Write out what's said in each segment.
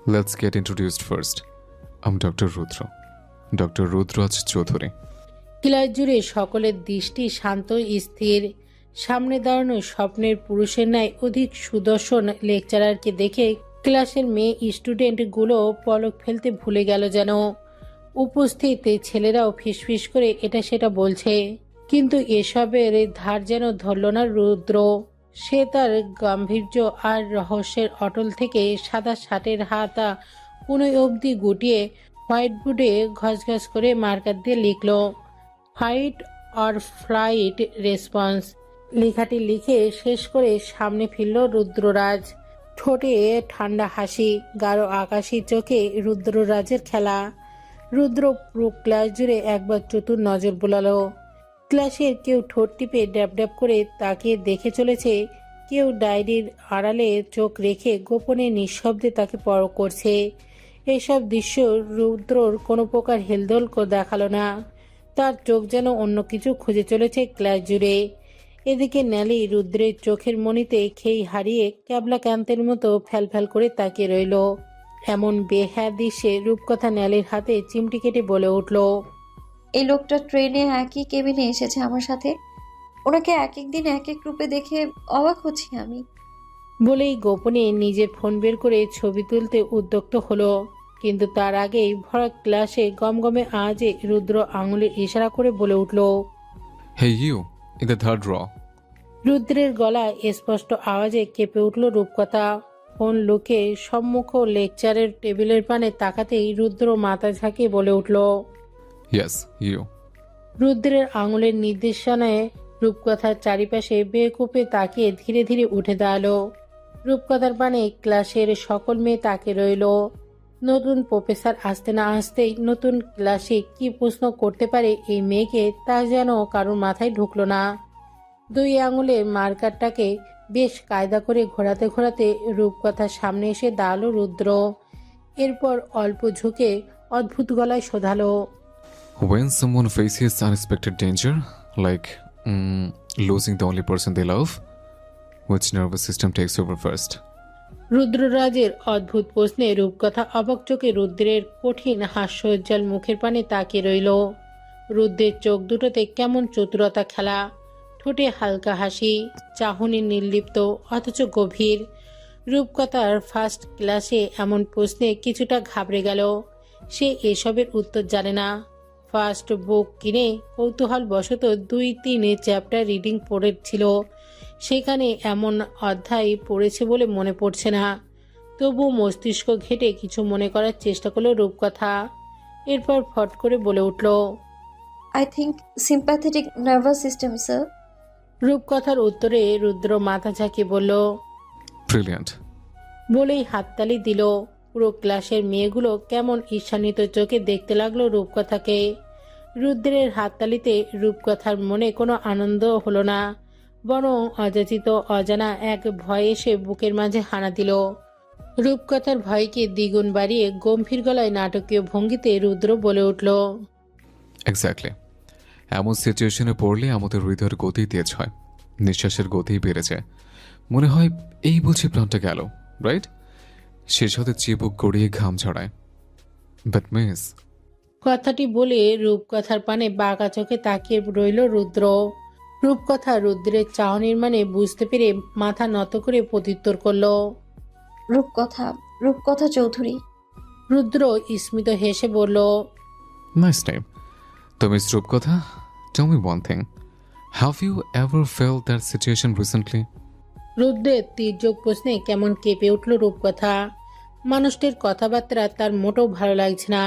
Let's get introduced first. I'm Dr. Rudra. Dr. Rudraj Chaudhary. Class জুড়ে সকলের দৃষ্টি শান্ত স্থির। সামনে দাঁড়ানো স্বপ্নের পুরুষের ন্যায় অধিক সুদর্শন লেকচারারকে দেখে ক্লাসের মেয়ে স্টুডেন্টগুলো পলক ফেলতে ভুলে গেল যেন। উপস্থিত ছেলেরাও ফিসফিস করে এটা সেটা বলছে, কিন্তু এসবের ধার যেন ধরল না রুদ্র। সে তার গাম্ভীর্য আর রহস্যের অটল থেকে সাদা শার্টের হাতা কোনোই অবধি গুটিয়ে হোয়াইট বোর্ডে ঘসঘস করে মার্কার দিয়ে লিখল, ফাইট অর ফ্লাইট রেসপন্স। লেখাটি লিখে শেষ করে সামনে ফিরল রুদ্ররাজ। ঠোঁটে ঠান্ডা হাসি, গাঢ় আকাশী চোখে রুদ্ররাজের খেলা। রুদ্র পুরো ক্লাস জুড়ে একবার চতুর নজর বোলালো। ক্লাসের কেউ ঠোঁট টিপে ড্যাব ড্যাব করে তাকে দেখে চলেছে, কেউ ডায়েরির আড়ালে চোখ রেখে গোপনে নিঃশব্দে তাকে পরখ করছে। এসব দৃশ্য রুদ্রর কোনো প্রকার হেলদোল দেখালো না। তার চোখ যেন অন্য কিছু খুঁজে চলেছে ক্লাস জুড়ে। এদিকে ন্যালি রুদ্রের চোখের মণিতে খেই হারিয়ে ক্যাবলা ক্যান্তের মতো ফ্যালফ্যাল করে তাকিয়ে রইল। এমন বেহায়া দৃশ্যে রূপকথা ন্যালির হাতে চিমটি কেটে বলে উঠল, এই লোকটা ট্রেনে একই কেবিনে এসেছে আমার সাথে। ওনাকে এক এক দিন এক এক রূপে দেখে অবাক হচ্ছি আমি। বলেই গোপনে নিজের ফোন বের করে ছবি তুলতে উদ্যক্ত হলো। কিন্তু তার আগেই ভরা ক্লাসে গমগমে আওয়াজে রুদ্র আঙুলের ইশারা করে বলে উঠল, Hey you, in the third row. রুদ্রের গলায় স্পষ্ট আওয়াজে কেঁপে উঠল রূপকথা। ফোন লুকে সম্মুখ লেকচারের টেবিলের পানে তাকাতেই রুদ্র মাথা ঝাঁকিয়ে বলে উঠল, Yes, you. রুদ্রের আঙুলের নির্দেশনায় রূপকথার চারিপাশে বেকুপে তাকিয়ে ধীরে ধীরে উঠে দাঁড়ালো। রূপকথার পানে ক্লাসের সকল মেয়ে তাকে রইল। নতুন প্রফেসর আসতে না আসতেই নতুন ক্লাসে কি প্রশ্ন করতে পারে এই মেয়েকে তা যেন কারোর মাথায় ঢুকলো না। দুই আঙুলে মার্কারটাকে বেশ কায়দা করে ঘোরাতে ঘোরাতে রূপকথার সামনে এসে দাঁড়ালো রুদ্র। এরপর অল্প ঝুঁকে অদ্ভুত গলায় শোধালো, When someone faces unexpected danger, like losing the only person they love, which nervous system takes over first? রুদ্ররাজের অদ্ভুত প্রশ্নে রূপকথা অবাক চোখে রুদ্রের কঠিন হাস্যোজ্জ্বল মুখের পানে তাকিয়ে রইল। রুদ্রের চোখ দুটোতে কেমন চতুরতা খেলা, ঠোঁটে হালকা হাসি, চাহনি নির্লিপ্ত অথচ গভীর। রূপকথার ফার্স্ট ক্লাসে এমন প্রশ্নে কিছুটা ঘাবড়ে গেল। সে এসবের উত্তর জানে না। ফার্স্ট বুক কিনে কৌতূহল বশত 2-3 চ্যাপ্টার রিডিং পড়েছিল। সেখানে এমন অধ্যায় পড়েছে বলে মনে পড়ছে না। তবু মস্তিষ্ক ঘেটে কিছু মনে করার চেষ্টা করলো রূপকথা। এরপর ফট করে বলে উঠল, I think sympathetic nervous system sir. রূপকথার উত্তরে রুদ্র মাথা ঝাঁকিয়ে বলল, Brilliant. বলেই হাততালি দিল। পুরো ক্লাসের মেয়েগুলো কেমন ঈর্ষান্বিত চোখে দেখতে লাগলো রূপকথাকে। রুদ্রের হাততালিতে রূপকথার মনে কোনো আনন্দ হলো না, বরং অযাচিত অজানা এক ভয় এসে বুকের মাঝে হানা দিল। রূপকথার ভয়কে দ্বিগুণ বাড়িয়ে গম্ভীর গলায় নাটকীয় ভঙ্গিতে রুদ্র বলে উঠল, Exactly. এমন সিচুয়েশনে পড়লে আমাদের হৃদয়ের গতি তেজ হয়, নিঃশ্বাসের গতি বেড়ে যায়। মনে হয় এই বুঝি প্রাণটা গেল, রাইট? শেষ হতে চিবুক গড়িয়ে ঘাম ছড়ায়। বাট মিস, কথাটি বলে রূপকথার পানে বাঁকা চোখে তাকিয়ে রইল রুদ্র। রূপকথা রুদ্রের চাহনির মানে বুঝতে পেরে মাথা নত করে প্রত্যুত্তর করল। রূপকথা চৌধুরী। রুদ্র স্মিত হেসে বলল, নাইস টাইম। তো মিস রূপকথা, tell me one thing. Have you ever felt that situation recently? রুদ্রের তীর্যক প্রশ্নে কেমন কেঁপে উঠল রূপকথা। মানুষটির কথাবার্তা তার মোটেও ভালো লাগছে না।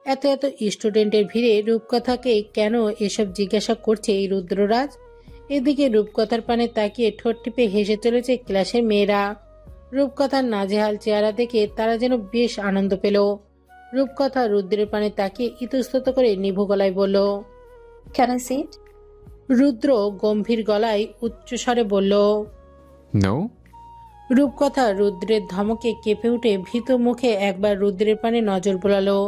এত এত স্টুডেন্টের ভিড়ে রূপকথাকে কেন এসব জিজ্ঞাসা করছে এই রুদ্ররাজ। এদিকে রূপকথার পানে তাকিয়ে ঠোঁট টিপে হেসে চলেছে ক্লাসের মেয়েরা। রূপকথার নাজেহাল চেহারা দেখে তারা যেন বেশ আনন্দ পেল। রূপকথা রুদ্রের পানে তাকিয়ে ইতস্তত করে নিভু গলায় বলল, ক্যান আই সিট? রুদ্র গম্ভীর গলায় উচ্চস্বরে বলল, No? রূপকথা রুদ্রের ধমকে কেঁপে উঠে ভীত মুখে একবার রুদ্রের পানে নজর বোলালো।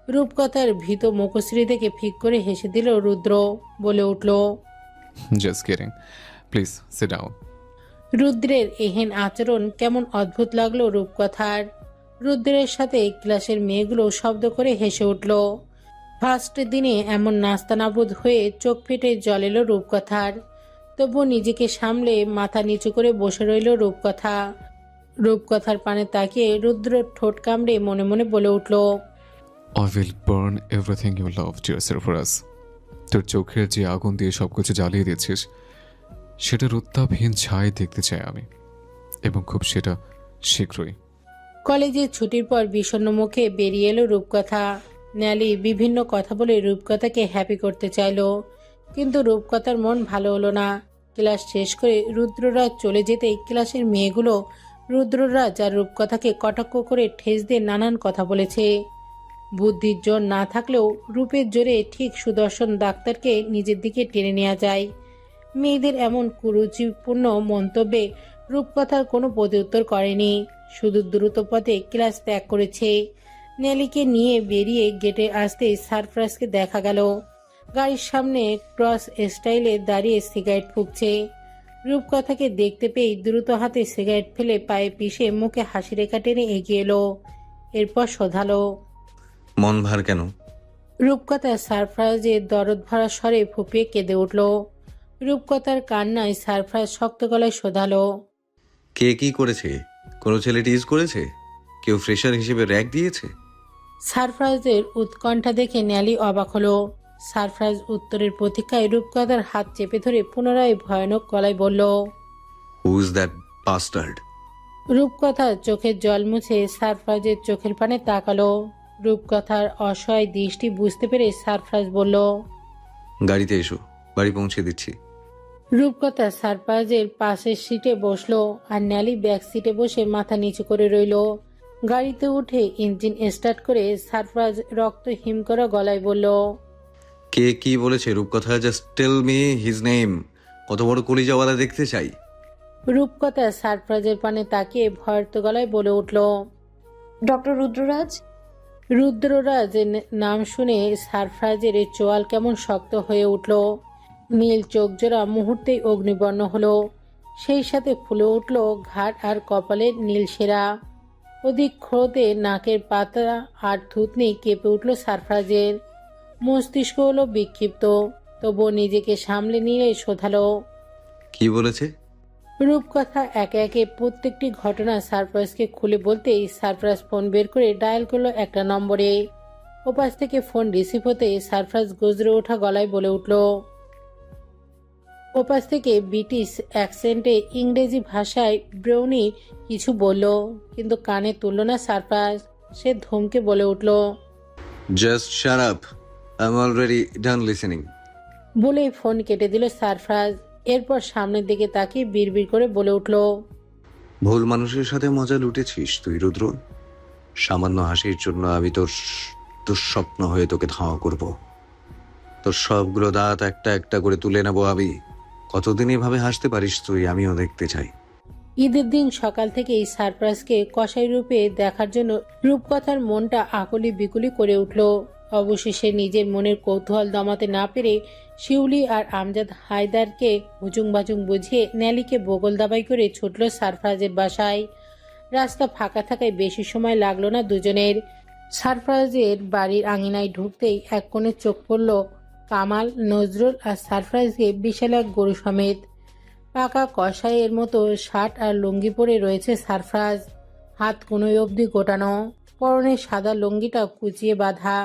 রূপকথার ভীত মুখশ্রী দেখে ফিক করে হেসে দিল রুদ্র, বলে উঠল, Just kidding. Please sit down. রুদ্রের এহেন আচরণ কেমন অদ্ভুত লাগলো রূপকথার। রুদ্রের সাথে ক্লাসের মেয়েগুলো শব্দ করে হেসে উঠল। ফার্স্ট দিনে এমন নাস্তানাবুদ হয়ে চোখ ফেটে জল এলো রূপকথার। তবু নিজেকে সামলে মাথা নিচু করে বসে রইল রূপকথা। রূপকথার পানে তাকিয়ে রুদ্র ঠোঁট কামড়ে মনে মনে বলে উঠল, I will burn everything you love dear for us. তোর চোখের যে আগুন দিয়ে সবকিছু জ্বালিয়ে দিচ্ছিস সেটার উত্তাপহীন ছাই দেখতে চাই আমি, এবং খুব সেটা শীঘ্রই। কলেজের ছুটির পর বিষণ্ণ মুখে বেরিয়ে এলো রূপকথা। ন্যালি বিভিন্ন কথা বলে রূপকথাকে হ্যাপি করতে চাইল, কিন্তু রূপকথার মন ভালো হলো না। ক্লাস শেষ করে রুদ্ররাজ চলে যেতেই ক্লাসের মেয়েগুলো রুদ্ররাজ আর রূপকথাকে কটাক্ষ করে ঠেস দিয়ে নানান কথা বলেছে। বুদ্ধির জোর না থাকলেও রূপের জোরে ঠিক সুদর্শন ডাক্তারকে নিজের দিকে টেনে নেওয়া যায়। মেয়েদের এমন কুরুচিপূর্ণ মন্তব্যে রূপকথার কোনো প্রত্যুত্তর করেনি, শুধু দ্রুত পথে ক্লাস ত্যাগ করেছে। নেলিকে নিয়ে বেরিয়ে গেটে আসতেই সারফরাজকে দেখা গেল গাড়ির সামনে ক্রস স্টাইলে দাঁড়িয়ে সিগারেট ফুঁকছে। রূপকথাকে দেখতে পেয়ে দ্রুত হাতে সিগারেট ফেলে পায়ে পিষে মুখে হাসি রেখা টেনে এগিয়ে এলো। এরপর শোধালো, মন ভার কেন? রূপকথা সারফরাজের দরদ ভরা স্বরে ফুপিয়ে কেঁদে উঠল। রূপকথার কান্নায় সারফরাজ শক্ত গলায় শোধালো, কে কি করেছে? কোনো ছেলে টিজ করেছে? কেউ ফ্রেশার হিসেবে র্যাক দিয়েছে? সারফরাজের উৎকণ্ঠা দেখে ন্যালি অবাক হলো। সারফরাজ উত্তরের প্রতীক্ষায় রূপকথার হাত চেপে ধরে পুনরায় ভয়ানক গলায় বলল, হু ইজ দ্যাট বাস্টার্ড? রূপকথার চোখের জল মুছে সারফরাজের চোখের পানে তাকালো। রূপকথার অসহায় দৃষ্টি বুঝতে পেরে সারফরাজ বলল, গাড়িতে এসো, বাড়ি পৌঁছে দিচ্ছি। রূপকথা সারফরাজের পাশের সিটে বসলো আর ন্যালি ব্যাক সিটে বসে মাথা নিচু করে রইল। গাড়িতে উঠে ইঞ্জিন স্টার্ট করে সারফরাজ রক্ত হিম করা গলায় বলল, কে কি বলেছে রূপকথা? Just tell me his name. কত বড় কলিজাওয়ালা দেখতে চাই। রূপকথা সারফরাজের পানে তাকিয়ে ভয়ার্ত গলায় বলে উঠল। ডক্টর রুদ্ররাজ। রুদ্ররাজ নাম শুনে সারফরাজের চোয়াল কেমন শক্ত হয়ে উঠল। নীল চোখজোড়া মুহূর্তেই অগ্নিবর্ণ হলো, সেই সাথে ফুলে উঠল ঘাট আর কপালের নীল সেরা। অধিক ক্রোধে নাকের পাতা আর থুতনি কেঁপে উঠল সারফরাজের। মস্তিষ্ক হলো বিক্ষিপ্ত, তবুও নিজেকে সামলে নিয়ে শোধালো, কি বলেছে? রূপকথা একে একে প্রত্যেকটি ঘটনা সারফরাজকে খুলে বলতেই সারফরাজ ফোন বের করে ডায়াল করলো একটা নম্বরে। ওপাশ থেকে ফোন রিসিভ হতে সারফরাজ গজরে ওঠা গলায় বলে উঠল। ওপাশ থেকে ব্রিটিশ অ্যাকসেন্টে ইংরেজি ভাষায় ব্রাউনি কিছু বলল, কিন্তু কানে তুলল না সারফরাজ। সে ধমকে বলে উঠল, just shut up, I am already done listening. বলেই ফোন কেটে দিল সারফরাজ। এরপর সামনের দিকে তাকিয়ে বিড়বিড় করে বলে উঠল, ভুল মানুষের সাথে মজা লুটেছিস তুই রুদ্র। সামান্য হাসির জন্য আমি তোর দুঃস্বপ্ন হয়ে তোকে ধাওয়া করব। তোর সবগুলো দাঁত একটা একটা করে তুলে নেবো আমি। কতদিন এভাবে হাসতে পারিস তুই, আমিও দেখতে চাই। ঈদের দিন সকাল থেকেই সারপ্রাইজকে কসাই রূপে দেখার জন্য রূপকথার মনটা আকুলি বিকুলি করে উঠল। অবশেষে নিজের মনের কৌতূহল দমাতে না পেরে শিউলি আর আমজাদ হায়দারকে হুজুং বাজুং বুঝিয়ে ন্যালিকে বগল দাবাই করে ছুটল সারফরাজের বাসায়। রাস্তা ফাঁকা থাকায় বেশি সময় লাগলো না দুজনের। সারফরাজের বাড়ির আঙিনায় ঢুকতেই এক কোণে চোখ পড়ল কামাল, নজরুল আর সারফরাজকে বিশাল এক গরু সমেত। পাকা কষাইয়ের মতো শার্ট আর লুঙ্গি পরে রয়েছে সারফরাজ, হাত কোনোই অবধি গোটানো। পরনে সাদা লুঙ্গিটা কুচিয়ে বাঁধা,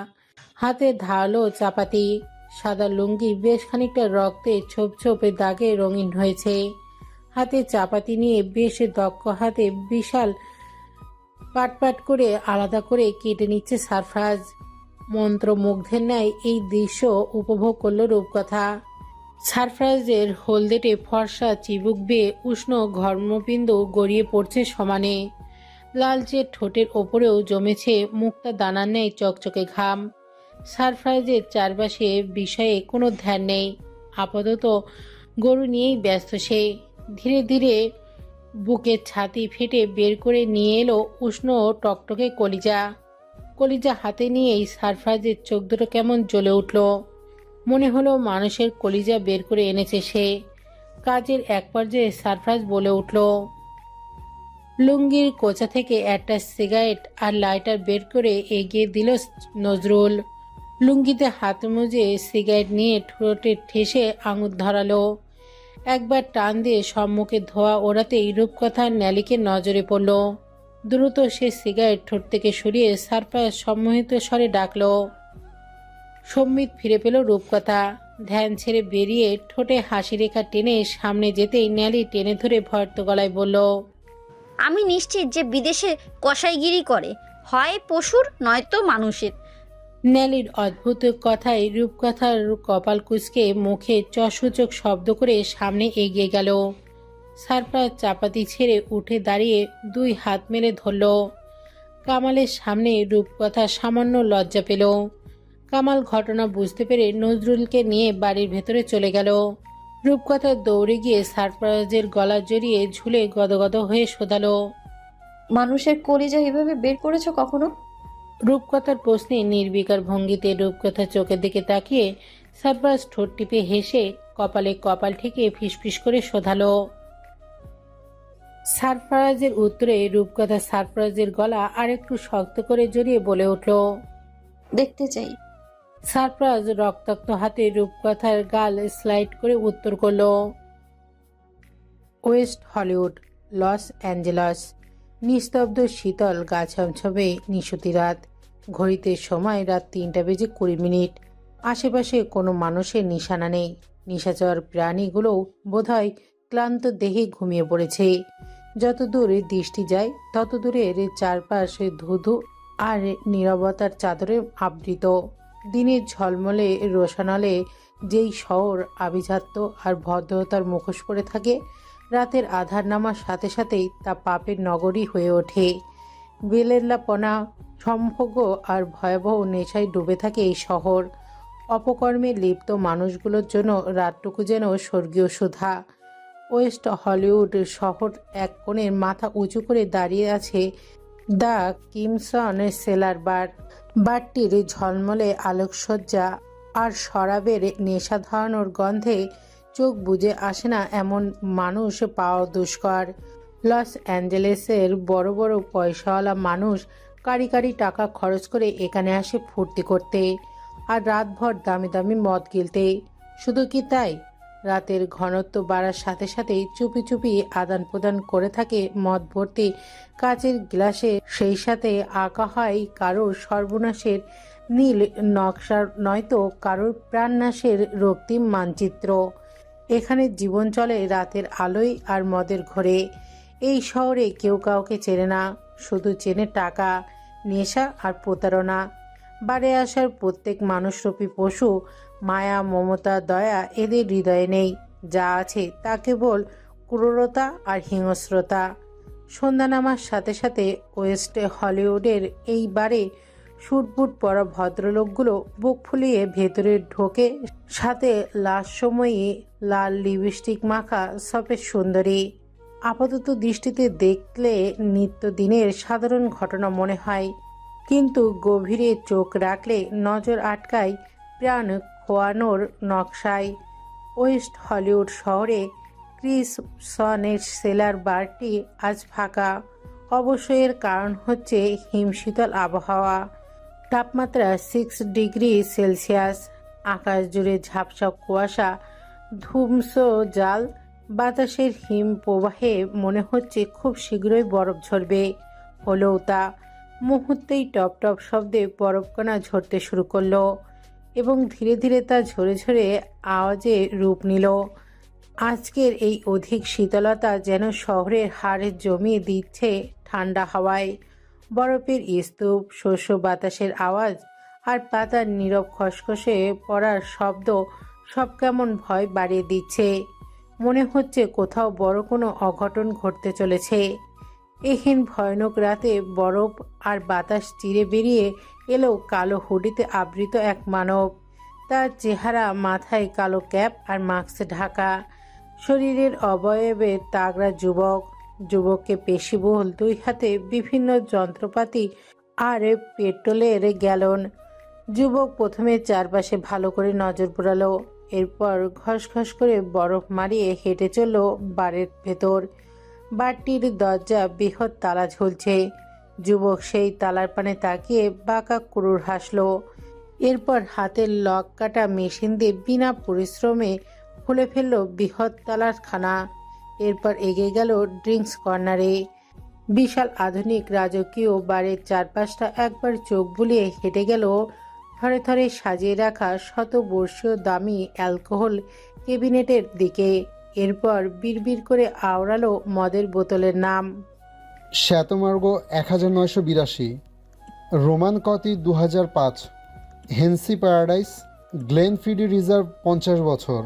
হাতে ধারালো চাপাতি। সাদা লুঙ্গি বেশ খানিকটা রক্তে ছোপ ছোপে দাগে রঙিন হয়েছে। হাতে চাপাতি নিয়ে বেশ দক্ষ হাতে বিশাল পাটপাট করে আলাদা করে কেটে নিচ্ছে সারফরাজ। মন্ত্রমুগ্ধের ন্যায় এই দৃশ্য উপভোগ করল রূপকথা। সারফরাজের হলদেটে ফর্সা চিবুক বেয়ে উষ্ণ ঘর্মবিন্দু গড়িয়ে পড়ছে সমানে। লালচে ঠোঁটের ওপরেও জমেছে মুক্তা দানার ন্যায় চকচকে ঘাম। সারফরাজের চারপাশে বিষয়ে কোনো ধ্যান নেই, আপাতত গরু নিয়েই ব্যস্ত সে। ধীরে ধীরে বুকের ছাতি ফেটে বের করে নিয়ে এলো উষ্ণ টকটকে কলিজা। কলিজা হাতে নিয়েই সারফরাজের চোখ দুটো কেমন জ্বলে উঠল। মনে হলো মানুষের কলিজা বের করে এনেছে সে। কাজের এক পর্যায়ে সারফরাজ বলে উঠল, লুঙ্গির কোচা থেকে একটা সিগারেট আর লাইটার বের করে এগিয়ে দিল নজরুল। লুঙ্গিতে হাত মুজে সিগারেট নিয়ে ঠোঁটে ঠেসে আঙুল ধরালো। একবার টান দিয়ে সম্মুখে ধোয়া ওড়াতেই রূপকথা ন্যালিকে নজরে পড়ল। দ্রুত সে সিগারেট ঠোঁট থেকে সরিয়ে সারপ্রাইজ সম্মোহিত স্বরে ডাকল। সম্মিত ফিরে পেল রূপকথা। ধ্যান ছেড়ে বেরিয়ে ঠোঁটে হাসি রেখা টেনে সামনে যেতেই ন্যালি টেনে ধরে ভয়ত গলায় বলল, আমি নিশ্চিত যে বিদেশে কসাইগিরি করে, হয় পশুর নয়তো মানুষের। ন্যালির অদ্ভুত কথায় রূপকথার কপাল কুঁচকে মুখে চসূচক শব্দ করে সামনে এগিয়ে গেল। সারপ্রাইজ চাপাতি ছেড়ে উঠে দাঁড়িয়ে দুই হাত মেলে ধরল। কামালের সামনে রূপকথা সামান্য লজ্জা পেল। কামাল ঘটনা বুঝতে পেরে নজরুলকে নিয়ে বাড়ির ভেতরে চলে গেল। রূপকথা দৌড়ে গিয়ে সারপ্রাইজের গলা জড়িয়ে ঝুলে গদগদ হয়ে শোধালো, মানুষের কলিজা এভাবে বের করেছো কখনো? রূপকথার প্রশ্নে নির্বিকার ভঙ্গিতে রূপকথার চোখের দিকে তাকিয়ে সারপ্রাইজ ঠোঁট টিপে হেসে কপালে কপাল ঠেকে ফিসফিস করে শোধালো। সারপ্রাইজের উত্তরে রূপকথা সারপ্রাইজের গলা আরেকটু শক্ত করে জড়িয়ে বলে উঠল। দেখতে চাই। সারপ্রাইজ রক্তাক্ত হাতে রূপকথার গাল স্লাইড করে উত্তর করল, ওয়েস্ট হলিউড, লস অ্যাঞ্জেলস। নিস্তব্ধ শীতল গা ছমছমে নিশুতি রাত। ঘড়িতে সময় রাত 3:20। আশেপাশে কোনো মানুষের নিশানা নেই। নিশাচর প্রাণীগুলোও বোধহয় ক্লান্ত দেহে ঘুমিয়ে পড়েছে। যত দূরে দৃষ্টি যায় তত দূরের চারপাশে ধুধু আর নীরবতার চাদরে আবৃত। দিনের ঝলমলে রোশনালে যেই শহর আভিজাত্য আর ভদ্রতার মুখোশ পরে থাকে, রাতের আধার নামার সাথে সাথেই তা পাপের নগরী হয়ে ওঠে। বেলেল্লাপনা, সম্ভোগ আর ভয়াবহ নেশায় ডুবে থাকে এই শহর। অপকর্মে লিপ্ত মানুষগুলোর জন্য রাতটুকু যেন স্বর্গীয় সুধা। ওয়েস্ট হলিউড শহর এক কোণে মাথা উঁচু করে দাঁড়িয়ে আছে দ্য কিমসন সেলার বার। বারটির ঝলমলে আলোকসজ্জা আর শরাবের নেশা ধরানোর গন্ধে চোখ বুজে আসে না এমন মানুষ পাওয়া দুষ্কর। লস অ্যাঞ্জেলেসের বড় বড় পয়সাওয়ালা মানুষ কারি কারি টাকা খরচ করে এখানে আসে ফুর্তি করতে আর রাতভর দামি দামি মদ গিলতে। শুধু কি তাই, রাতের ঘনত্ব বাড়ার সাথে সাথেই চুপি চুপি আদান প্রদান করে থাকে মদ ভর্তি কাচের গ্লাসে। সেই সাথে আঁকা হয় কারোর সর্বনাশের নীল নকশা, নয়তো কারোর প্রাণনাশের রক্তিম মানচিত্র। এখানে জীবন চলে রাতের আলোয় আর মদের ঘরে। এই শহরে কেউ কাউকে চেনে না, শুধু চেনে টাকা, নেশা আর প্রতারণা। বাড়ে আসার প্রত্যেক মানুষরূপী পশু, মায়া মমতা দয়া এদের হৃদয়ে নেই। যা আছে তা কেবল ক্রূরতা আর হিংস্রতা। সন্ধ্যা নামার সাথে সাথে ওয়েস্ট হলিউডের এই বারে শুটবুট পরা ভদ্রলোকগুলো বুক ফুলিয়ে ভেতরে ঢোকে, সাথে লাশময়ী লাল লিপস্টিক মাখা সফেদ সুন্দরী। আপাতত দৃষ্টিতে দেখলে নিত্যদিনের সাধারণ ঘটনা মনে হয়, কিন্তু গভীরে চোখ রাখলে নজর আটকায় প্রাণ খোয়ানোর নকশায়। ওয়েস্ট হলিউড শহরে ক্রিমসনের সেলার বারটি আজ ফাঁকা। অবশ্যই এর কারণ হচ্ছে হিমশীতল আবহাওয়া। তাপমাত্রা 6°C। আকাশ জুড়ে ঝাপসা কুয়াশা, ধুমস জাল। বাতাসের হিম প্রবাহে মনে হচ্ছে খুব শীঘ্রই বরফ ঝরবে। হলেও তা মুহূর্তেই টপ টপ শব্দে বরফকণা ঝরতে শুরু করলো এবং ধীরে ধীরে তা ঝরে ঝরে আওয়াজে রূপ নিল। আজকের এই অধিক শীতলতা যেন শহরের হাড় জমিয়ে দিচ্ছে ঠান্ডা হাওয়ায়। বরফের স্তূপ, শস্য বাতাসের আওয়াজ আর পাতার নীরব খসখসে পড়ার শব্দ সব কেমন ভয় বাড়িয়ে দিচ্ছে। মনে হচ্ছে কোথাও বড় কোনো অঘটন ঘটতে চলেছে। এহেন ভয়ানক রাতে বরফ আর বাতাস চিরে বেরিয়ে এলো কালো হুডিতে আবৃত এক মানব। তার চেহারা, মাথায় কালো ক্যাপ আর মাস্ক ঢাকা, শরীরের অবয়বে তাগড়া যুবক। যুবককে পেশিবহুল দুই হাতে বিভিন্ন যন্ত্রপাতি আর পেট্রোলের গ্যালন। যুবক প্রথমে চারপাশে ভালো করে নজর পোড়ালো, এরপর ঘস ঘস করে বরফ মারিয়ে হেঁটে চলল বারের ভেতর। বাড়িটির দরজা বৃহৎ তালা ঝুলছে। যুবক সেই তালার পানে তাকিয়ে বাঁকা ক্রুর হাসলো। এরপর হাতের লক কাটা মেশিন দিয়ে বিনা পরিশ্রমে খুলে ফেলল বৃহৎ তালার খানা। এরপর এগিয়ে গেল ড্রিঙ্কস কর্নারে। বিশাল আধুনিক রাজকীয় বারের চারপাশটা একবার চোখ বুলিয়ে হেঁটে গেল থরে থরে সাজিয়ে রাখা শতবর্ষীয় দামি অ্যালকোহল ক্যাবিনেটের দিকে। এরপর বিড়বিড় করে আওড়ালো মদের বোতলের নাম। শ্বেতমার্গ 1982, রোমান কতি 2005, হেন্সি প্যারাডাইস, গ্লেনফিডি রিজার্ভ 50 বছর।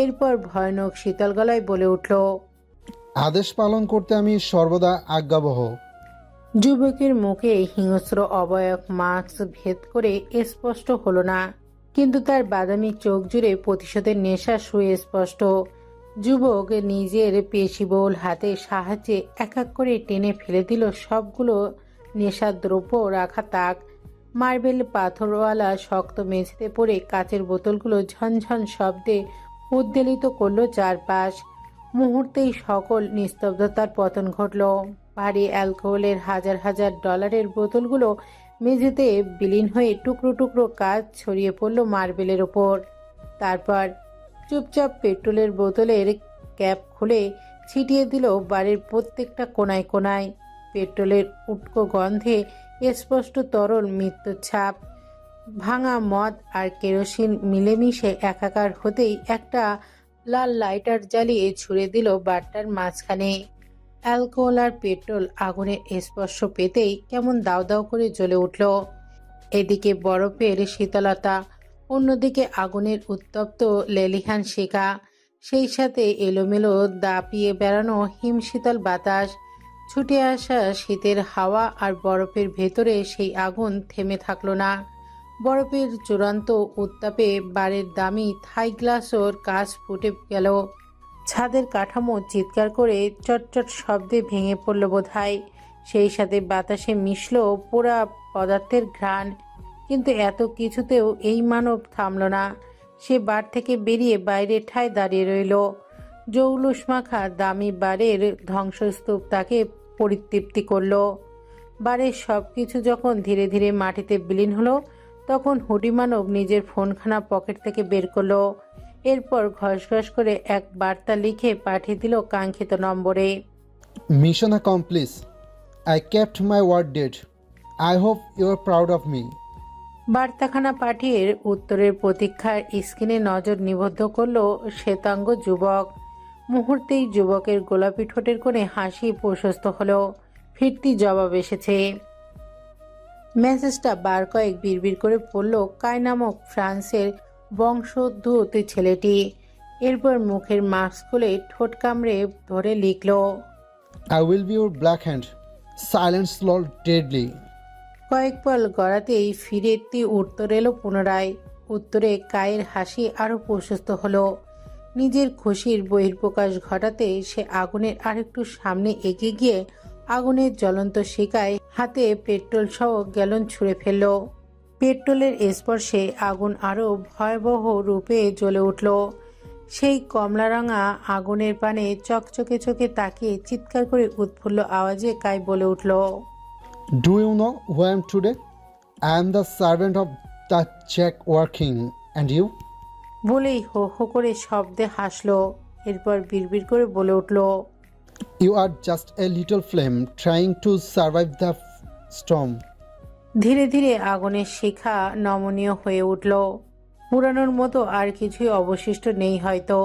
এরপর ভয়ানক শীতল গলায় বলে উঠল, আদেশ পালন করতে আমি সর্বদা আজ্ঞাবহ। যুবকের মুখে হিংস্র অবয়ব মাস্ক ভেদ করে স্পষ্ট হলো না, কিন্তু তার বাদামি চোখ জুড়ে প্রতিশোধের নেশা সুস্পষ্ট। যুবক নিজের পেশিবহুল হাতের সাহায্যে এক এক করে টেনে ফেলে দিল সবগুলো নেশাদ্রব্য রাখা তাক। মার্বেল পাথরওয়ালা শক্ত মেঝেতে পড়ে কাচের বোতলগুলো ঝনঝন শব্দে উদ্বেলিত করলো চারপাশ। মুহূর্তেই সকল নিস্তব্ধতার পতন ঘটল। ভারী অ্যালকোহলের হাজার হাজার ডলারের বোতলগুলো মেঝেতে বিলীন হয়ে টুকরো টুকরো কাচ ছড়িয়ে পড়ল মার্বেলের ওপর। তারপর চুপচাপ পেট্রোলের বোতলের ক্যাপ খুলে ছিটিয়ে দিল বাড়ির প্রত্যেকটা কোনায় কোনায়। পেট্রোলের উটকো গন্ধে স্পষ্ট তরল মৃত্যুর ছাপ। ভাঙা মদ আর কেরোসিন মিলেমিশে একাকার হতেই একটা লাল লাইটার জ্বালিয়ে ছুড়ে দিল বারটার মাঝখানে। অ্যালকোহল আর পেট্রোল আগুনের স্পর্শ পেতেই কেমন দাউ দাউ করে জ্বলে উঠল। এদিকে বরফের শীতলতা, অন্যদিকে আগুনের উত্তপ্ত লেলিহান শিখা, সেই সাথে এলোমেলো দাপিয়ে বেড়ানো হিমশীতল বাতাস, ছুটে আসা শীতের হাওয়া আর বরফের ভেতরে সেই আগুন থেমে থাকলো না। বরফের চূড়ান্ত উত্তাপে বারের দামি থাই গ্লাসের কাঁচ ফুটে গেল। ছাদের কাঠামো চিৎকার করে চটচট শব্দে ভেঙে পড়ল বোধহয়। সেই সাথে বাতাসে মিশল পোড়া পদার্থের ঘ্রাণ। কিন্তু এত কিছুতেও এই মানব থামল না। সে বার থেকে বেরিয়ে বাইরে ঠায় দাঁড়িয়ে রইল। জৌলুস মাখা দামি বারের ধ্বংসস্তূপ তাকে পরিতৃপ্তি করল। বারের সব কিছু যখন ধীরে ধীরে মাটিতে বিলীন হলো, তখন হুডি মানব নিজের ফোনখানা পকেট থেকে বের করলো। এরপর ঘসঘস করে এক বার্তা লিখে পাঠিয়ে দিল কাঙ্ক্ষিত নম্বরে। Mission accomplish. I kept my word date. I hope you are proud of me. বার্তাখানা পাঠিয়ে উত্তরের প্রতীক্ষার স্ক্রিনে নজর নিবদ্ধ করলো শ্বেতাঙ্গ যুবক। মুহূর্তেই যুবকের গোলাপি ঠোঁটের কোণে হাসি প্রশস্ত হলো। ফিরতি জবাব এসেছে। মেসেজটা বার কয়েক বিড়বিড় করে পড়ল কায় নামক ফ্রান্সের বংশোদ্ভূত ছেলেটি। এরপর মুখের মাস্ক খুলে ঠোঁট কামড়ে ধরে লিখল, I will be your black hand, silent slot deadly. কয়েক পল গড়াতেই ফিরেতি উত্তর এলো পুনরায়। উত্তরে কায়ের হাসি আরো প্রশস্ত হলো। নিজের খুশির বহিঃপ্রকাশ ঘটাতে সে আগুনের আরেকটু সামনে এগিয়ে গিয়ে আগুনের জ্বলন্ত শিকায় হাতে পেট্রোল সহ গ্যালন ছুঁড়ে ফেলল। পেট্রোলের স্পর্শে আগুন আরো ভয়াবহ রূপে জ্বলে উঠল। সেই কমলারাঙা আগুনের পানে চকচকে চোখে তাকিয়ে চিৎকার করে উৎফুল্ল আওয়াজে কায় বলে উঠল, do you know who I am today? I am the servant of the check working, and you? বলেই হো হো করে শব্দে হাসলো। এরপর বিড়বিড় করে বলে উঠল, you are just a little flame trying to survive the storm. ধীরে ধীরে আগুনের শিখা নমনীয় হয়ে উঠল। পুরানোর মতো আর কিছুই অবশিষ্ট নেই হয়তো।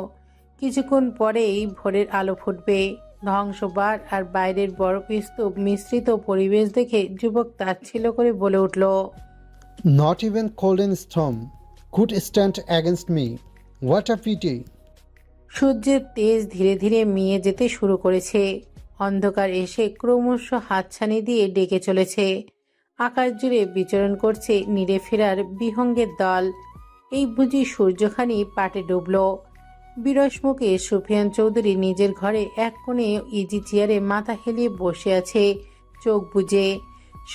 কিছুক্ষণ পরেই ভোরের আলো ফুটবে। ধ্বংসবার আর বাইরের বরফ স্তূপ মিশ্রিত পরিবেশ দেখে যুবক তাচ্ছিল্য করে বলে উঠল, not even cold and storm could stand against me. What a pity. সূর্যের তেজ ধীরে ধীরে মিয়ে যেতে শুরু করেছে। অন্ধকার এসে ক্রমশ হাতছানি দিয়ে ডেকে চলেছে। আকাশ জুড়ে বিচরণ করছে নিরে ফেরার বিহঙ্গের দল। এই বুঝি সূর্যখানি পাটে ডুবল। বিরস মুখে সুফিয়ান চৌধুরী নিজের ঘরে এক কোণে ইজি চেয়ারে মাথা হেলিয়ে বসে আছে চোখ বুজে।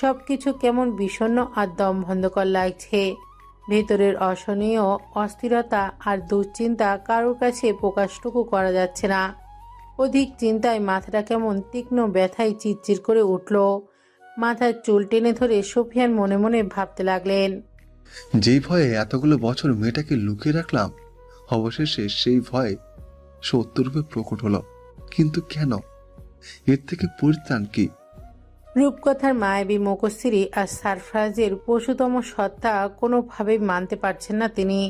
সবকিছু কেমন বিষণ্ণ আর দমবন্ধকর লাগছে। ভেতরের অসহনীয় অস্থিরতা আর দুশ্চিন্তা কারোর কাছে প্রকাশটুকু করা যাচ্ছে না। অধিক চিন্তায় মাথাটা কেমন তীক্ষ্ণ ব্যথায় চিরচির করে উঠল। মাথার চুল টেনে ধরে সুফিয়ান মনে মনে ভাবতে লাগলেন। যেই ভয়ে এতগুলো বছর মেয়েটাকে লুকিয়ে রাখলাম, অবশেষে সেই ভয় সত্যরূপে প্রকট হলো। কিন্তু কেন? এর থেকে পরিত্রাণ কি? রূপকথার মায়াবী মুখশ্রী আর সারফরাজের পশুতম সত্তা কোনোভাবেই মানতে পারছেন না তিনি।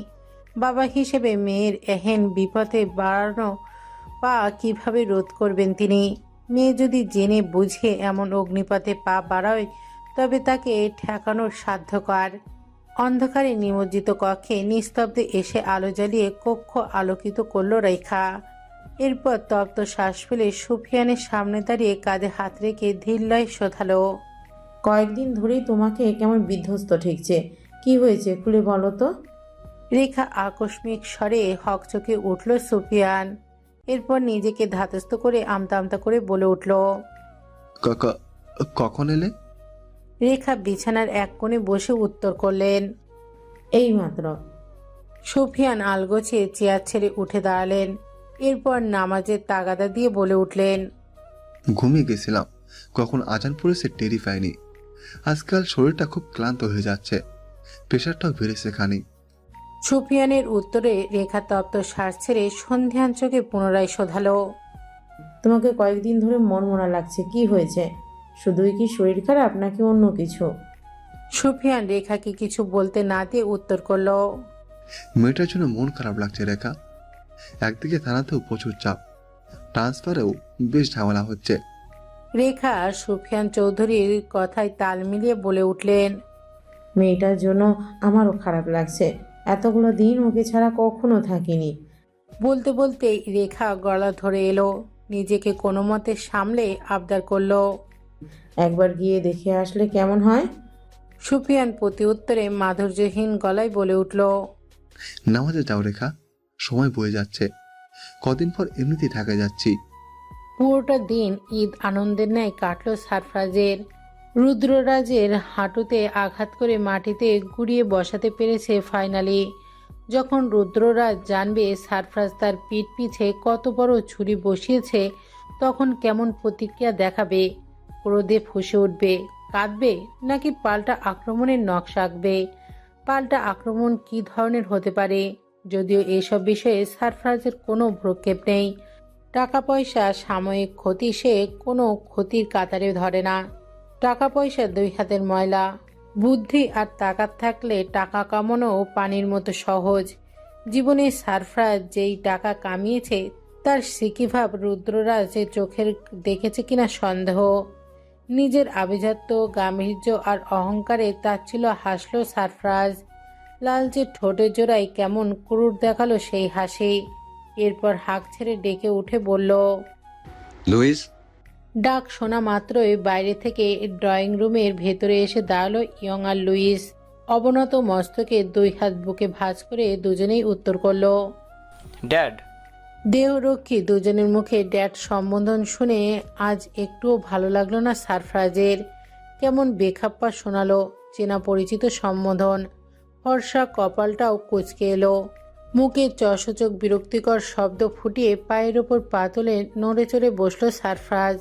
বাবা হিসেবে মেয়ের এহেন বিপদে বাড়ানো পা কিভাবে রোধ করবেন তিনি? মেয়ে যদি জেনে বুঝে এমন অগ্নিপথে পা বাড়ায় তবে তাকে ঠেকানোর সাধ্যকার। অন্ধকারে নিমজ্জিত কক্ষে নিস্তব্ধে এসে আলো জ্বালিয়ে কক্ষ আলোকিত করল রেখা। এরপর তপ্ত শ্বাস ফেলে সুফিয়ানের সামনে দাঁড়িয়ে কাঁধে হাত রেখে ধীরলয়ে শোধালো। কয়েকদিন ধরেই তোমাকে কেমন বিধ্বস্ত ঠেকছে, কি হয়েছে খুলে বলো তো? রেখা আকস্মিক স্বরে হকচকে উঠল সুফিয়ান। এরপর নিজেকে ধাতস্থ করে আমতা আমতা করে বলে উঠল। কখন এলে? রেখা বিছানার এক কোণে বসে উত্তর করলেন, এইমাত্র। সুফিয়ান আলগোছে চেয়ার ছেড়ে উঠে দাঁড়ালেন। এরপর নামাজের তাগাদা দিয়ে বলে উঠলেন, ঘুমিয়ে গেছিলাম, কখন আজান পড়েছে টেরি পাইনি। আজকাল শরীরটা খুব ক্লান্ত হয়ে যাচ্ছে, প্রেশারটাও বেড়েছে খানি। সুফিয়ানের উত্তরে রেখা তপ্ত শ্বাস ছেড়ে সন্ধ্যান চোখে পুনরায় শোধালো, তোমাকে কয়েকদিন ধরে মনমরা লাগছে, কি হয়েছে? শুধুই কি শরীর খারাপ নাকি অন্য কিছু? সুফিয়ান রেখাকে কিছু বলতে না দিয়ে উত্তর করলো, মেয়েটার জন্য মন খারাপ লাগছে রেখা। একদিকে থানাতেও প্রচুর চাপ, ট্রান্সফারেও বেশ ঝামেলা হচ্ছে। রেখা সুফিয়ান চৌধুরীর কথায় তাল মিলিয়ে বলে উঠলেন, মেয়েটার জন্য আমারও খারাপ লাগছে, এতগুলো দিন ওকে ছাড়া কখনো থাকিনি। বলতে বলতে রেখা গলা ধরে এলো, নিজেকে কোনো মতে সামলে আবদার করলো, একবার গিয়ে দেখে আসলে কেমন হয়? সুফিয়ান প্রতি উত্তরে মাধুর্যহীন গলায় বলে উঠল, নামাজে যাও রেখা, সময় বয়ে যাচ্ছে, কদিন পর এমনিতেই ঢাকা যাচ্ছি। পুরোটা দিন ঈদ আনন্দের ন্যায় কাটল সারফরাজের। রুদ্ররাজের হাঁটুতে আঘাত করে মাটিতে গুড়িয়ে বসাতে পেরেছে ফাইনালি। যখন রুদ্ররাজ জানবে সারফরাজ তার পিঠ পিছে কত বড় ছুরি বসিয়েছে, তখন কেমন প্রতিক্রিয়া দেখাবে? ক্রোধে ফুঁসে উঠবে, কাঁদবে, নাকি পাল্টা আক্রমণের নকশা আঁকবে? পাল্টা আক্রমণ কী ধরনের হতে পারে? যদিও এসব বিষয়ে সারফরাজের কোনো ভ্রুক্ষেপ নেই। টাকা পয়সা সাময়িক ক্ষতি, সে কোনো ক্ষতির কাতারে ধরে না। টাকা পয়সা দুই হাতের ময়লা। বুদ্ধি আর তাকাত থাকলে টাকা কামানো পানির মতো সহজ। জীবনে সারফরাজ যেই টাকা কামিয়েছে তার সিকিভাব রুদ্ররাজের চোখের দেখেছে কিনা সন্দেহ। নিজের আভিজাত্য, গাম্ভীর্য আর অহংকারে তাচ্ছিল্য হাসল সারফরাজ। লালচে ঠোঁটের জোড়ায় কেমন ক্রূর দেখালো সেই হাসি। এরপর হাঁক ছেড়ে ডেকে উঠে বলল, লুইস। ডাক শোনা মাত্রই বাইরে থেকে ড্রয়িং রুমের ভেতরে এসে দাঁড়ালো ইয়ং আর লুইস। অবনত মস্তকে দুই হাত বুকে ভাঁজ করে দুজনেই উত্তর করল, ড্যাড। দেহরক্ষী দুজনের মুখে ড্যাড সম্বোধন শুনে আজ একটুও ভালো লাগলো না সারফরাজের। কেমন বেখাপ্পা শোনালো চেনা পরিচিত সম্বোধন। ফর্সা কপালটাও কুঁচকে এলো। মুখে চশচক বিরক্তিকর শব্দ ফুটিয়ে পায়ের ওপর পা তুলে নড়ে চড়ে বসল সারফরাজ।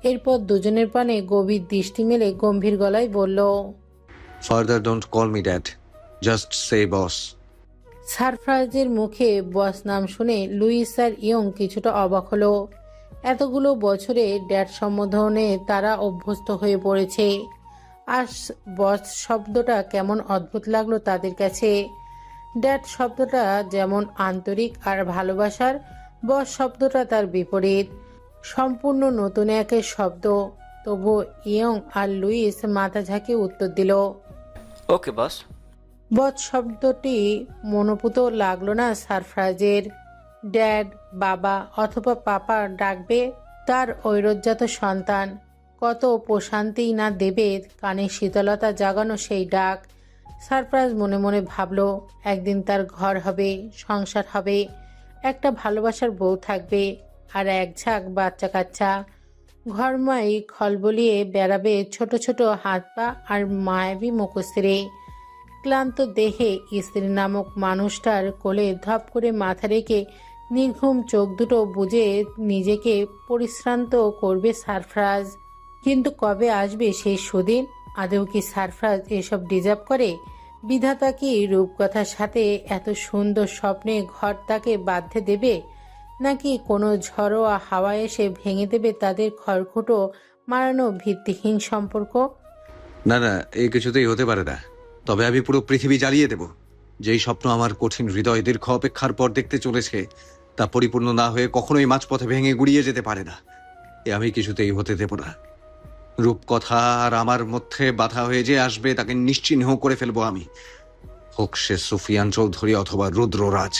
এরপর দুজনের পানে গভীর দৃষ্টি মেলে গম্ভীর গলায় বলল, further don't call me dad, just say boss. সারফরাজের মুখে বস নাম শুনে লুইস আর ইয়ং কিছুটা অবাক হলো। এতগুলো বছরে ড্যাড সম্বোধনে তারা অভ্যস্ত হয়ে পড়েছে। আর বস শব্দটা কেমন অদ্ভুত লাগলো তাদের কাছে। ড্যাড শব্দটা যেমন আন্তরিক আর ভালোবাসার, বস শব্দটা তার বিপরীত, সম্পূর্ণ নতুন এক শব্দ। তবু ইয়ং আর লুইস মাথা ঝাঁকিয়ে উত্তর দিল, ওকে বস। বস শব্দটি মনোপুত লাগলো না সারফরাজের। ড্যাড, বাবা অথবা পাপা ডাকবে তার ঐরজ্জাত সন্তান। কত প্রশান্তিই না দেবে কানে শীতলতা জাগানো সেই ডাক। সারফরাজ মনে মনে ভাবল, একদিন তার ঘর হবে, সংসার হবে, একটা ভালোবাসার বউ থাকবে, আর এক ঝাঁক বাচ্চা কাচ্চা। ঘরময় খলবলিয়ে বেড়াবে ছোট ছোট হাত পা আর মায়াবী মুখশ্রী। ক্লান্ত দেহে স্ত্রী নামক মানুষটার কোলে ধপ করে মাথা রেখে নির্ঘুম চোখ দুটো বুজে নিজেকে পরিশ্রান্ত করবে সারফরাজ। কিন্তু কবে আসবে সেই সুদিন? আদৌ কি সারফরাজ এসব ডিজার্ভ করে? বিধাতা কি রূপকথার সাথে এত সুন্দর স্বপ্নে ঘর তাকে বাঁধতে দেবে, নাকি কোনো ঝড়োয়া হাওয়া এসে ভেঙে দেবে তাদের খড়কুটো মারানো ভিত্তিহীন সম্পর্ক? না না, এই কিছুতেই হতে পারে না। তবে আমি পুরো পৃথিবী জ্বালিয়ে দেব। যেই স্বপ্ন আমার কঠিন হৃদয় দীর্ঘ অপেক্ষার পর দেখতে চলেছে, তা পরিপূর্ণ না হয়ে কখনোই মাঝপথে ভেঙে গুড়িয়ে যেতে পারে না। এ আমি কিছুতেই হতে দেব না। রূপকথা আর আমার মধ্যে বাধা হয়ে যে আসবে, তাকে নিশ্চিহ্ন করে ফেলবো আমি, হোক সে সুফিয়ান চৌধুরী অথবা রুদ্ররাজ।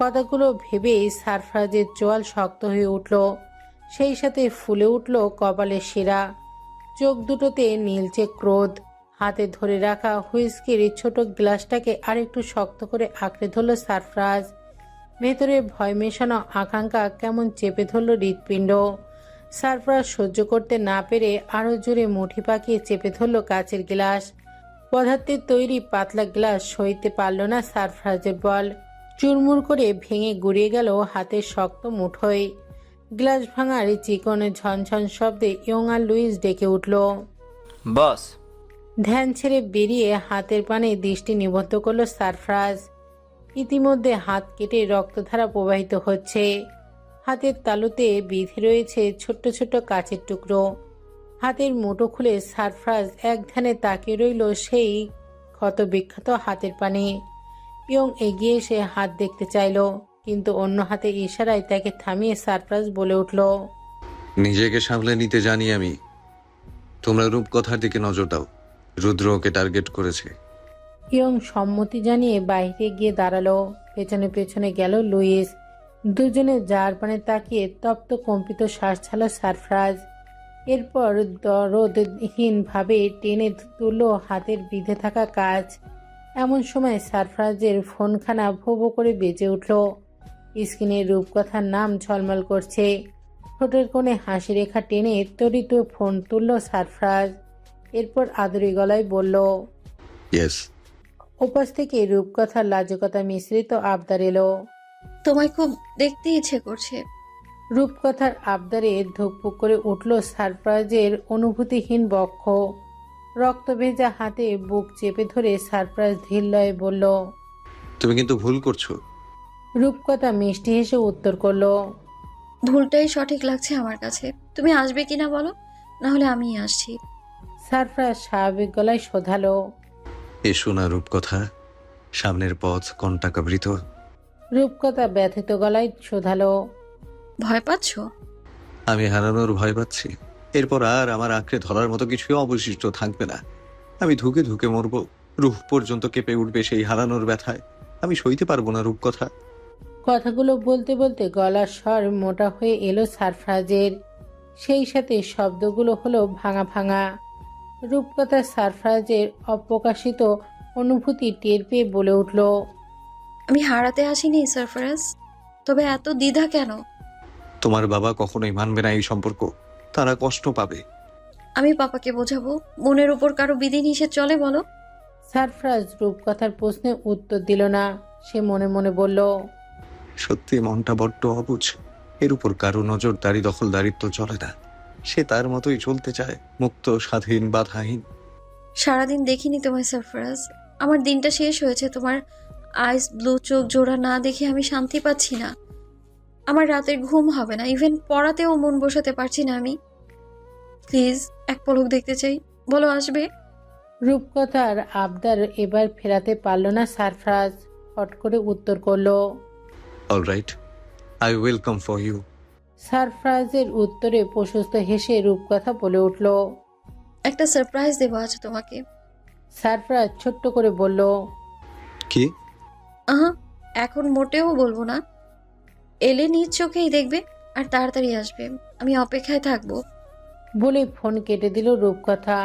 কথাগুলো ভেবেই সারফরাজের চোয়াল শক্ত হয়ে উঠল, সেই সাথে ফুলে উঠল কপালের শিরা। চোখ দুটোতে নীলচে ক্রোধ। হাতে ধরে রাখা হুইস্কির ছোট গ্লাসটাকে আরেকটু শক্ত করে আঁকড়ে ধরল সারফরাজ। ভেতরে ভয় মেশানো আকাঙ্ক্ষা কেমন চেপে ধরল হৃৎপিণ্ড। সারফরাজ সহ্য করতে না পেরে আরো জোরে মুঠি পাকিয়ে চেপে ধরল কাচের গ্লাস। পদার্থের তৈরি পাতলা গ্লাস সইতে পারল না সারফরাজের বল। চুরমুর করে ভেঙে গুড়িয়ে গেল হাতের শক্ত মুঠোয়। গ্লাস ভাঙার চিকন ঝনঝন শব্দে ইয়ং আর লুইস ডেকে উঠল। বস। ধ্যান ছেড়ে বেরিয়ে হাতের পানে দৃষ্টি নিবদ্ধ করল সারফরাজ। ইতিমধ্যে হাত কেটে রক্তধারা প্রবাহিত হচ্ছে। হাতের তালুতে বিঁধে রয়েছে ছোট্ট ছোট্ট কাচের টুকরো। হাতের মুঠো খুলে সারফরাজ এক ধ্যানে তাকিয়ে রইল সেই ক্ষত বিক্ষত হাতের পানে। ইয়ং এগিয়ে এসে হাত দেখতে চাইল, কিন্তু অন্য হাতে ইশারায় তাকে থামিয়ে সারফরাজ বলে উঠল, নিজেকে সামলে নিতে জানি আমি। তোমরা রূপকথার দিকে নজর দাও। রুদ্র ওকে টার্গেট করেছে। ইয়ং সম্মতি জানিয়ে বাইরে গিয়ে দাঁড়ালো। পেছনে পেছনে গেল লুইস। দুজনে যার পানে তাকিয়ে তপ্ত কম্পিত শ্বাস ছাড়ল সারফরাজ। এরপর দরদহীন ভাবে টেনে তুলল হাতের বিঁধে থাকা কাজ। এমন সময় সারফরাজের ফোনখানা ভো ভো করে বেজে উঠল। স্ক্রিনে রূপকথার নাম ঝলমল করছে। ঠোঁটের কোণে হাসি রেখা টেনে তড়িত ফোন তুলল সারফরাজ। এরপর আদুরি গলায় বলল, ইয়েস। ওপাশ থেকে রূপকথার লাজকতা মিশ্রিত আবদার এলো। তোমায় খুব দেখতে ইচ্ছে করছে। রূপকথার আবদারে ধুকপুক করে উঠল সারফরাজের অনুভূতিহীন বক্ষ। রক্ত ভেজা হাতে বুক চেপে ধরে সারফরাজ ধীর লয়ে বলল, তুমি কিন্তু ভুল করছো। রূপকথা মিষ্টি হেসে উত্তর করলো, ভুলটাই সঠিক লাগছে আমার কাছে। তুমি আসবে কিনা বলো, না হলে আমিই আসছি। সারফরাজ স্বাভাবিক গলায় শোধালো। এসো না রূপকথা, সামনের পথ কণ্টাকাবৃত। রূপকথা ব্যথিত গলায় শোধালো, ভয় পাচ্ছ? আমি হারানোর ভয় পাচ্ছি। এরপর আর আমার আঁকড়ে ধরার মতো কিছুই অবশিষ্ট থাকবে না। আমি ধুকে ধুকে মরবো। রূহ পর্যন্ত কেঁপে উঠবে সেই হারানোর ব্যথায়। আমি সইতে পারবো না রূপকথা। কথাগুলো বলতে বলতে গলার স্বর মোটা হয়ে এলো সারফরাজের। সেই সাথে শব্দগুলো হলো ভাঙা ভাঙা। রূপকথা সারফরাজের অপ্রকাশিত অনুভূতি টের পেয়ে বলে উঠল, আমি হারাতে আসিনি সারফরাজ, তবে এত দ্বিধা কেন? তোমার বাবা কখনোই মানবে না এই সম্পর্ক। তারা কষ্ট পাবে। আমি পাপাকে বোঝাবো। মনের উপর কারো বিধিনিষেধ চলে বলো? সারফরাজ রূপকথার প্রশ্নে উত্তর দিল না। সে মনে মনে বলল, সত্যি মনটা বড্ড অবুঝ। এর উপর কারো নজরদারি দখলদারিত্ব চলে না। সে তার মতোই চলতে চায়, মুক্ত, স্বাধীন, বাধাহীন। সারাদিন দেখিনি তোমায় সারফরাজ। আমার দিনটা শেষ হয়েছে। তোমার আইস ব্লু চোখ জোড়া না দেখে আমি শান্তি পাচ্ছি না। আমার রাতের ঘুম হবে না। ইভেন পড়াতেও মন বসাতে পারছি না আমি। প্লিজ এক পলক দেখতে চাই। বলো আসবে? রূপকথার আবদার এবার ফেরাতে পারল না সারফরাজ। হট করে উত্তর করলো, alright, I will come for you. সারফরাজের উত্তরে প্রশস্ত হেসে রূপকথা বলে উঠল, একটা সারপ্রাইজ দেবো আজ তোমাকে। সারফরাজ ছোট্ট করে বলল, কি? আহা, এখন মোটেও বলবো না। এলে নিজ চোখেই দেখবে, আর তাড়াতাড়ি আসবে। আমি অপেক্ষায় থাকবো। বলে ফোন কেটে দিল রূপকথা।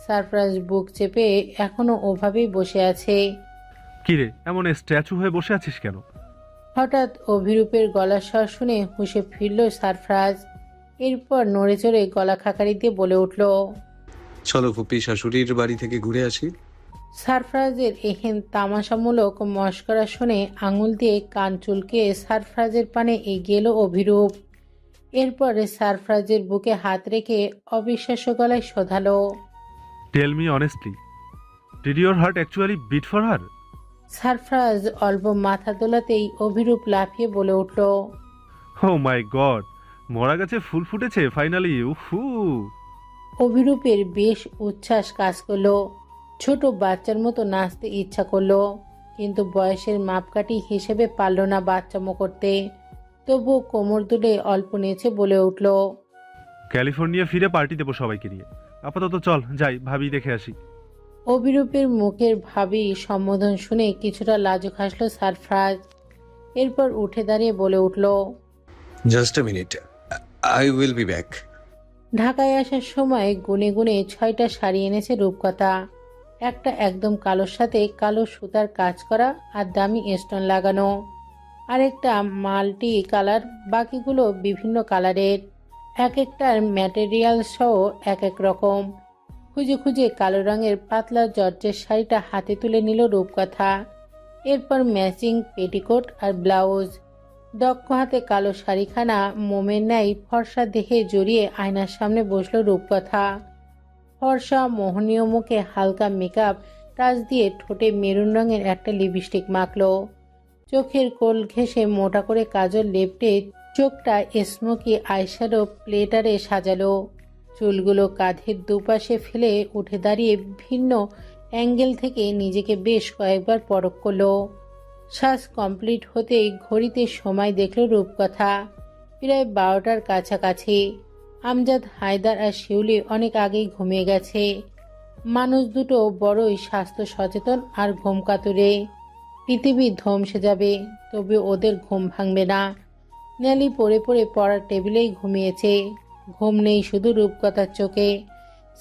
সারফরাজ বুক চেপে এখনো ওভাবেই বসে আছে। কিরে এমন স্ট্যাচু হয়ে বসে আছিস কেন? হঠাৎ অভিরূপের গলার স্বর শুনে হুঁশে ফিরল সারফরাজ। এরপর নড়ে চড়ে গলা খাকারি দিয়ে বলে উঠল, চলো ফুপি শাশুড়ির বাড়ি থেকে ঘুরে আসি। সারফরাজের এহেন তামাশামূলক মস্করা শুনে আঙুল দিয়ে কান চুলকে সারফরাজের পানে এগিয়ে এলো অভিরূপ। এরপরে সারফরাজের বুকে হাত রেখে অবিশ্বাস্য গলায় শোধালো, tell me honestly, did your heart actually beat for her? Sarfaraz অল্প মাথা দোলাতেই অভিরূপ লাফিয়ে বলে উঠল, ও মাই গড, মরা গাছে ফুল ফুটেছে ফাইনালি, উফু। অভিরূপের বেশ উচ্ছ্বাস কাজ করলো। ছোট বাচ্চার মতো নাচতে ইচ্ছা করলো, কিন্তু বয়সের মাপকাঠি হিসেবে পারল না বাচ্চামো করতে। তবুও কোমর দুলে অল্প নেচে বলে উঠল, ক্যালিফোর্নিয়া ফিরে পার্টি দেবো সবাইকে নিয়ে। আপাতত চল যাই, ভাবি দেখে আসি। অভিরূপের মুখের ভাবি সম্বোধন শুনে কিছুটা লাজুক হাসলো সারফরাজ। এরপর উঠে দাঁড়িয়ে বলে উঠল, just a minute, I will be back. ঢাকায় আসার সময় গুনে গুনে 6টা শাড়ি এনেছে রূপকথা। একটা একদম কালোর সাথে কালো সুতার কাজ করা আর দামি স্টোন লাগানো, আরেকটা মাল্টি কালার, বাকিগুলো বিভিন্ন কালারের। এক একটার ম্যাটেরিয়াল সহ এক এক রকম। খুঁজে খুঁজে কালো রঙের পাতলা জর্জের শাড়িটা হাতে তুলে নিল রূপকথা। এরপর ম্যাচিং পেটিকোট আর ব্লাউজ। দক্ষ হাতে কালো শাড়িখানা মোমের ন্যায় ফর্সা দেহে জড়িয়ে আয়নার সামনে বসলো রূপকথা। ফর্সা মোহনীয় মুখে হালকা মেকআপ টাচ দিয়ে ঠোঁটে মেরুন রঙের একটা লিপস্টিক মাখলো। চোখের কোল ঘেঁষে মোটা করে কাজল লেপটে চোখটা স্মোকি আইশ্যাডো প্লেটারে সাজালো। চুলগুলো কাঁধের দুপাশে ফেলে উঠে দাঁড়িয়ে ভিন্ন অ্যাঙ্গেল থেকে নিজেকে বেশ কয়েকবার পরখ করলো। শ্বাস কমপ্লিট হতেই ঘড়িতে সময় দেখল রূপকথা, প্রায় 12টার কাছাকাছি। আমজাদ, হায়দার আর শিউলি অনেক আগেই ঘুমিয়ে গেছে। মানুষ দুটো বড়ই স্বাস্থ্য সচেতন আর ঘুমকাতুরে। পৃথিবী ধ্বংসে যাবে, তবে ওদের ঘুম ভাঙবে না। নেলি পড়ে পড়ে পড়ার টেবিলেই ঘুমিয়েছে। ঘুম নেই শুধু রূপকথার চোখে।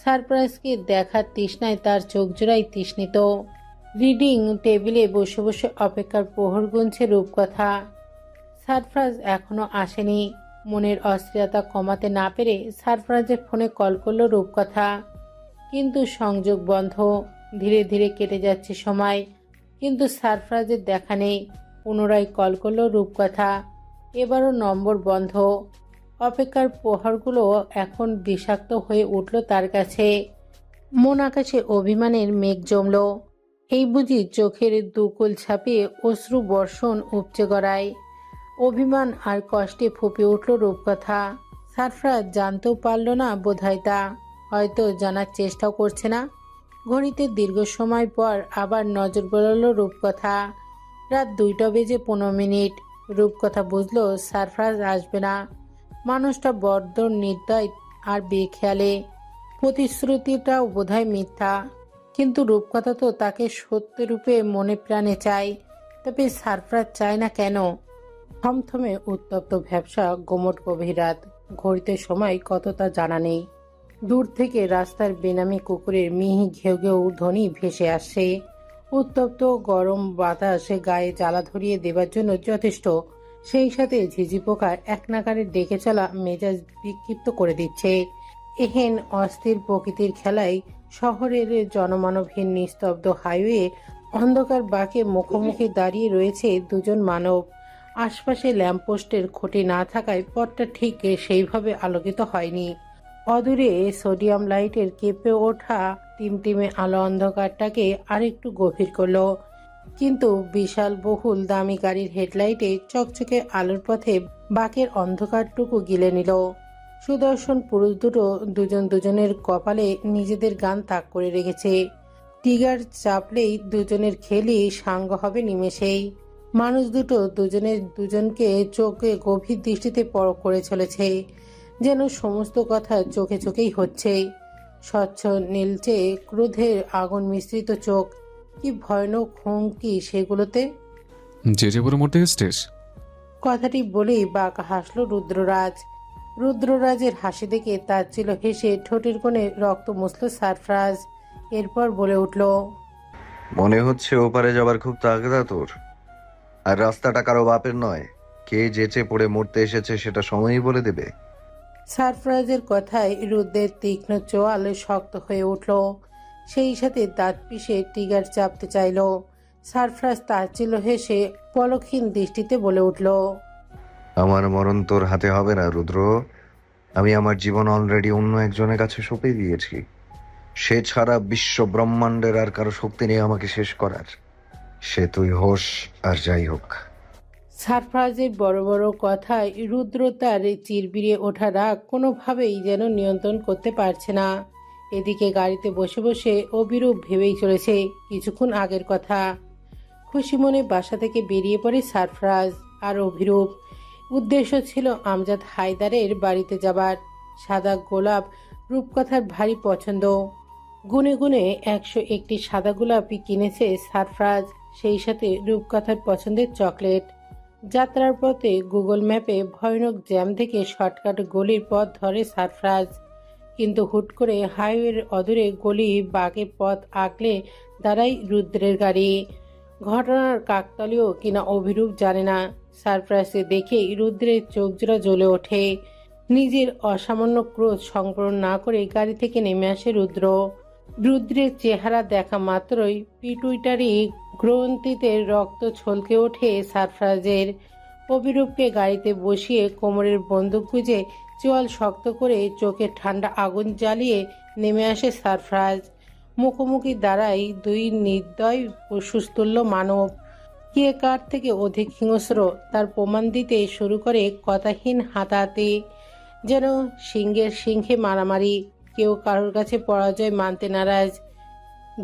সারপ্রাইজকে দেখার তৃষ্ণায় তার চোখ জোড়াই তৃষ্ণিত। রিডিং টেবিলে বসে বসে অপেক্ষার প্রহর গুনছে রূপকথা। সারফরাজ এখনো আসেনি। মনের অস্থিরতা কমাতে না পেরে সারফরাজের ফোনে কল করলো রূপকথা, কিন্তু সংযোগ বন্ধ। ধীরে ধীরে কেটে যাচ্ছে সময়, কিন্তু সারফরাজের দেখা নেই। পুনরায় কল করলো রূপকথা, এবারও নম্বর বন্ধ। অপেক্ষার প্রহরগুলো এখন বিষাক্ত হয়ে উঠল তার কাছে। মন আকাশে অভিমানের মেঘ জমল। এই বুঝি চোখের দুকুল ছাপিয়ে অশ্রু বর্ষণ উপচে গড়ায়। অভিমান আর কষ্টে ফুঁপে উঠল রূপকথা। সারফরাজ জানতেও পারল না বোধহয় তা, হয়তো জানার চেষ্টাও করছে না। ঘড়িতে দীর্ঘ সময় পর আবার নজর বলল রূপকথা। রাত 2:15। রূপকথা বুঝলো সারফরাজ আসবে না। মানুষটা বড্ড নির্দয় আর বেখেয়ালে। প্রতিশ্রুতিটাও বোধহয় মিথ্যা, কিন্তু রূপকথা তো তাকে সত্যরূপে মনে প্রাণে চায়। তবে সারফরাজ চায় না কেন? থমথমে উত্তপ্ত ভ্যাবসা গোমট গভীর রাত। ঘড়িতে সময় কত তা জানা নেই। দূর থেকে রাস্তার বেনামি কুকুরের মিহি ঘেউ ঘেউ ধ্বনি ভেসে আসছে। উত্তপ্ত গরম বাতাস গায়ে জ্বালা ধরিয়ে দেবার জন্য যথেষ্ট। সেই সাথে ঝিঝি পোকার এক নাগারে ডেকে চলা মেজাজ বিক্ষিপ্ত করে দিচ্ছে। এহেন অস্থির প্রকৃতির খেলায় শহরের জনমানবহীন নিস্তব্ধ হাইওয়ে অন্ধকার বাঁকে মুখোমুখি দাঁড়িয়ে রয়েছে দুজন মানব। আশপাশে ল্যাম্পপোস্টের খুঁটি না থাকায় পথটা ঠিক সেইভাবে আলোকিত হয়নি। অদূরে সোডিয়াম লাইটের কেঁপে ওঠা টিমটিমে আলো অন্ধকারটাকে আরেকটু গভীর করলো, কিন্তু বিশাল বহুল দামি গাড়ির হেডলাইটে চকচকে আলোর পথে বাঁকের অন্ধকারটুকু গিলে নিল। সুদর্শন পুরুষ দুটো দুজন দুজনের কপালে নিজেদের গান তাক করে রেখেছে। টিগার চাপলেই দুজনের খেলই সাঙ্গ হবে নিমেষেই। মানুষ দুটো দুজনের দুজনকে চোখে গভীর দৃষ্টিতে পরখ করে চলেছে, যেন সমস্ত কথা চোখে চোখেই হচ্ছে। স্বচ্ছ নীলচে ক্রোধের আগুন মিশ্রিত চোখ, কি ভয়ানক হুমকি সেগুলোতে। যে বড় মধ্যে স্টেজ। কথাটি বলেই বাঁকা হাসল রুদ্ররাজ। রুদ্ররাজের হাসি দেখে তার ছিল হেসে ঠোঁটের কোণে রক্ত মুছল সারফরাজ। এরপর বলে উঠল, মনে হচ্ছে ওপারে যাবার খুব তাগদা তোর। আর রাস্তাটা কারো বাপের নয়, কে যেচে পড়ে মরতে এসেছে সেটা সময়ই বলে দেবে। সারফরাজের কথায় রুদ্রের তীক্ষ্ণ চোয়াল শক্ত হয়ে উঠল। সেই সাথে দাঁত পিষে ট্রিগার চাপতে চাইল। সারফরাজ তাচ্ছিল্য হেসে পলকহীন দৃষ্টিতে বলে উঠল, আমার মরণ তোর হাতে হবে না রুদ্র। আমি আমার জীবন অলরেডি অন্য একজনের কাছে সঁপে দিয়েছি। সে ছাড়া বিশ্ব ব্রহ্মাণ্ডের আর কারো শক্তি নেই আমাকে শেষ করার। সে তুই হোস আর যাই হোক। সারফরাজের বড় বড় কথায় রুদ্র তার চিরবিরে ওঠা রাগ কোনোভাবেই যেন নিয়ন্ত্রণ করতে পারছে না। এদিকে গাড়িতে বসে বসে অবিরূপ ভেবেই চলেছে কিছুক্ষণ আগের কথা। খুশি মনে বাসা থেকে বেরিয়ে পড়ে সারফরাজ আর অভিরূপ। উদ্দেশ্য ছিল আমজাদ হায়দারের বাড়িতে যাবার। সাদা গোলাপ রূপকথার ভারী পছন্দ। গুনে গুনে 101টি সাদা গোলাপই কিনেছে সারফরাজ, সেই সাথে রূপকথার পছন্দের চকলেট। যাত্রার পথে গুগল ম্যাপে ভয়ানক জ্যাম থেকে শর্টকাট গলির পথ ধরে সারফরাজ, কিন্তু হুট করে হাইওয়ের অদূরে গলি বাঁকে পথ আগলে দাঁড়ায় রুদ্রের গাড়ি। ঘটনার কাকতালীয় কিনা অভিরূপ জানে না। সারফরাজকে দেখেই রুদ্রের চোখজোড়া জ্বলে ওঠে। নিজের অসামান্য ক্রোধ সংবরণ না করে গাড়ি থেকে নেমে আসে রুদ্র। রুদ্রের চেহারা দেখা মাত্রই পিটুইটারি গ্রন্থিতে রক্ত ছলকে ওঠে সারফরাজের। অভিরূপকে গাড়িতে বসিয়ে কোমরের বন্দুক গুঁজে চোয়াল শক্ত করে চোখে ঠান্ডা আগুন জ্বালিয়ে নেমে আসে সারফরাজ। মুখোমুখি দাঁড়ায় দুই নির্দয় পশুতুল্য মানব। কে কার থেকে অধিক হিংস্র তার প্রমাণ দিতে শুরু করে কথাহীন হাতাহাতি, যেন সিংহের সিংহে মারামারি। কেউ কারোর কাছে পরাজয় মানতে নারাজ।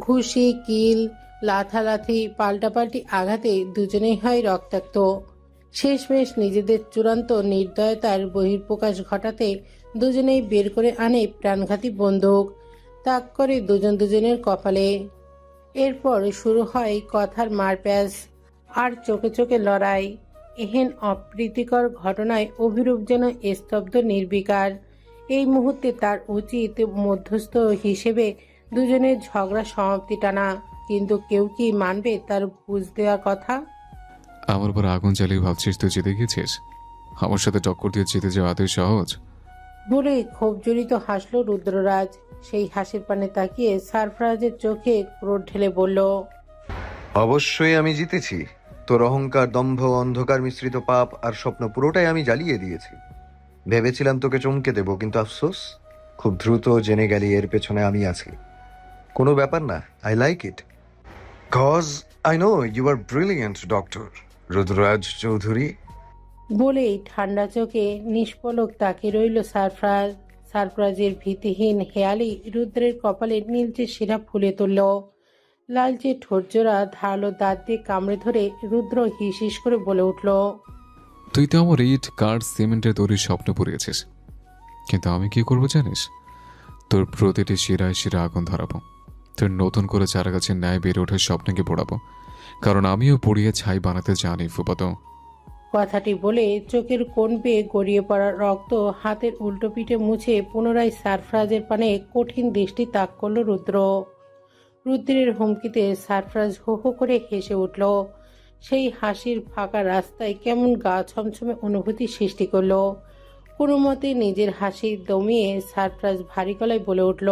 ঘুষি, কিল, লাথালাথি, পাল্টাপাল্টি আঘাতে দুজনেই হয় রক্তাক্ত। শেষমেশ নিজেদের চূড়ান্ত নির্দয়তার বহিঃপ্রকাশ ঘটাতে দুজনেই বের করে আনে প্রাণঘাতী বন্দুক, তাক করে দুজন দুজনের কপালে। এরপর শুরু হয় কথার মারপ্যাচ আর চোখে চোখে লড়াই। এহেন অপ্রীতিকর ঘটনায় অভিরূপ যেন স্তব্ধ নির্বিকার। এই মুহূর্তে তার উচিত মধ্যস্থ হিসেবে দুজনের ঝগড়া সমাপ্তি টানা, কিন্তু কেউ কি মানবে তার বুঝ দেওয়ার কথা? আমার উপর আগুন জ্বালিয়ে ভাবছিস তুই জিতে গেছিস? আমার সাথে টক্কর দিয়ে জিতে যাওয়া এতই সহজ? বলে ক্ষোভ জড়িত হাসল রুদ্ররাজ। সেই হাসির পানে তাকিয়ে সারফরাজের চোখে ক্রোধ ঢেলে বলল, অবশ্যই আমি জিতেছি। তোর অহংকার, দম্ভ, অন্ধকার মিশ্রিত পাপ আর স্বপ্ন পুরোটাই আমি জ্বালিয়ে দিয়েছি। ভেবেছিলাম তোকে চমকে দেব, কিন্তু আফসোস, খুব দ্রুত জেনে গেলি এর পেছনে আমি আছি। কোনো ব্যাপার না, I like it, cause I know you are brilliant doctor Rudraraj Chowdhury. বলেই ঠান্ডা চোখে নিষ্পলক তাকিয়ে রইল সারফরাজ। সারফরাজের ভীতিহীন হেয়ালি রুদ্রের কপালে নীলচে শিরা ফুলে তুলল। লালচে ঠোঁটজোড়া ধারালো দাঁত দিয়ে কামড়ে ধরে রুদ্র হিস হিস করে বলে উঠল, তুই তো আমার ইট, কাঠ, সিমেন্টের তৈরির স্বপ্ন পুড়িয়েছিস, কিন্তু আমি কি করব জানিস? তোর প্রতিটি শিরায় শিরা আগুন ধরাবো। তোর নতুন করে চারা গাছের ন্যায় বেড়ে ওঠার স্বপ্নকে পোড়াবো, কারণ আমিও পুড়িয়ে ছাই বানাতে জানি ফুপাতো। কথাটি বলে চোখের কোণ বেয়ে গড়িয়ে পড়া রক্ত হাতের উল্টো পিঠে মুছে পুনরায় সারফরাজের পানে কঠিন দৃষ্টি তাক করল রুদ্র। রুদ্রের হুমকিতে সারফরাজ হো হো করে হেসে উঠল। সেই হাসির ফাঁকা রাস্তায় কেমন গা ছমছমে অনুভূতি সৃষ্টি করল। কোনো মতে নিজের হাসি দমিয়ে সারফরাজ ভারী গলায় বলে উঠল,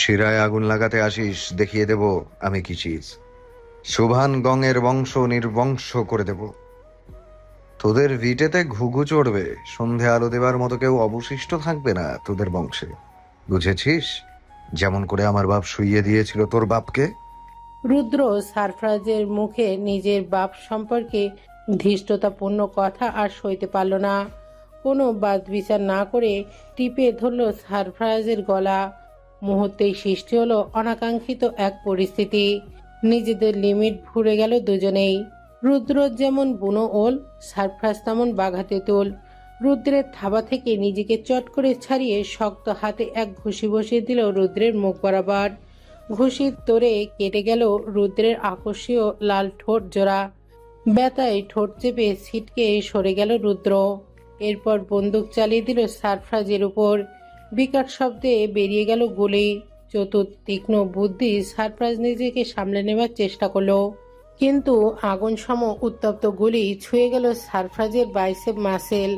শিরায় আগুন লাগাতে আসিস, দেখিয়ে দেব আমি কি চিজ। শুভান গঙের বংশ নির্বংশ করে দেব। তোদের ভিটেতে ঘুঘু চড়বে, সন্ধে আলো দেবার মতো কেউ অবশিষ্ট থাকবে না তোদের বংশে, বুঝেছিস? যেমন করে আমার বাপ শুইয়ে দিয়েছিল তোর বাপকে। রুদ্র সারফরাজের মুখে নিজের বাপ সম্পর্কে ধৃষ্টতাপূর্ণ কথা আর সইতে পারল না। কোনো বাদ বিচার না করে টিপে ধরল সারফরাজের গলা। মুহূর্তেই সৃষ্টি হলো অনাকাঙ্ক্ষিত এক পরিস্থিতি। নিজেদের লিমিট ভুলে গেল দুজনেই। রুদ্র যেমন বুনো ওল, সারফরাজ তেমন বাঘা তেঁতুল। রুদ্রের থাবা থেকে নিজেকে চট করে ছাড়িয়ে শক্ত হাতে এক ঘুষি বসিয়ে দিল রুদ্রের মুখ বরাবর। ঘুষির তোড়ে কেটে গেল রুদ্রের আকর্ষীয় লাল ঠোঁট জোড়া। ব্যথায় ঠোঁট চেপে ছিটকে সরে গেল রুদ্র। এরপর বন্দুক চালিয়ে দিল সারফরাজের উপর। বিকট শব্দে বেরিয়ে গেল গুলি। চতুর তীক্ষ্ণ বুদ্ধি সারফরাজ নিজেকে সামলে নেবার চেষ্টা করলো, কিন্তু আগুন সম উত্তপ্ত গুলি ছুঁয়ে গেল সারফরাজের বাইসেপ মাসেল।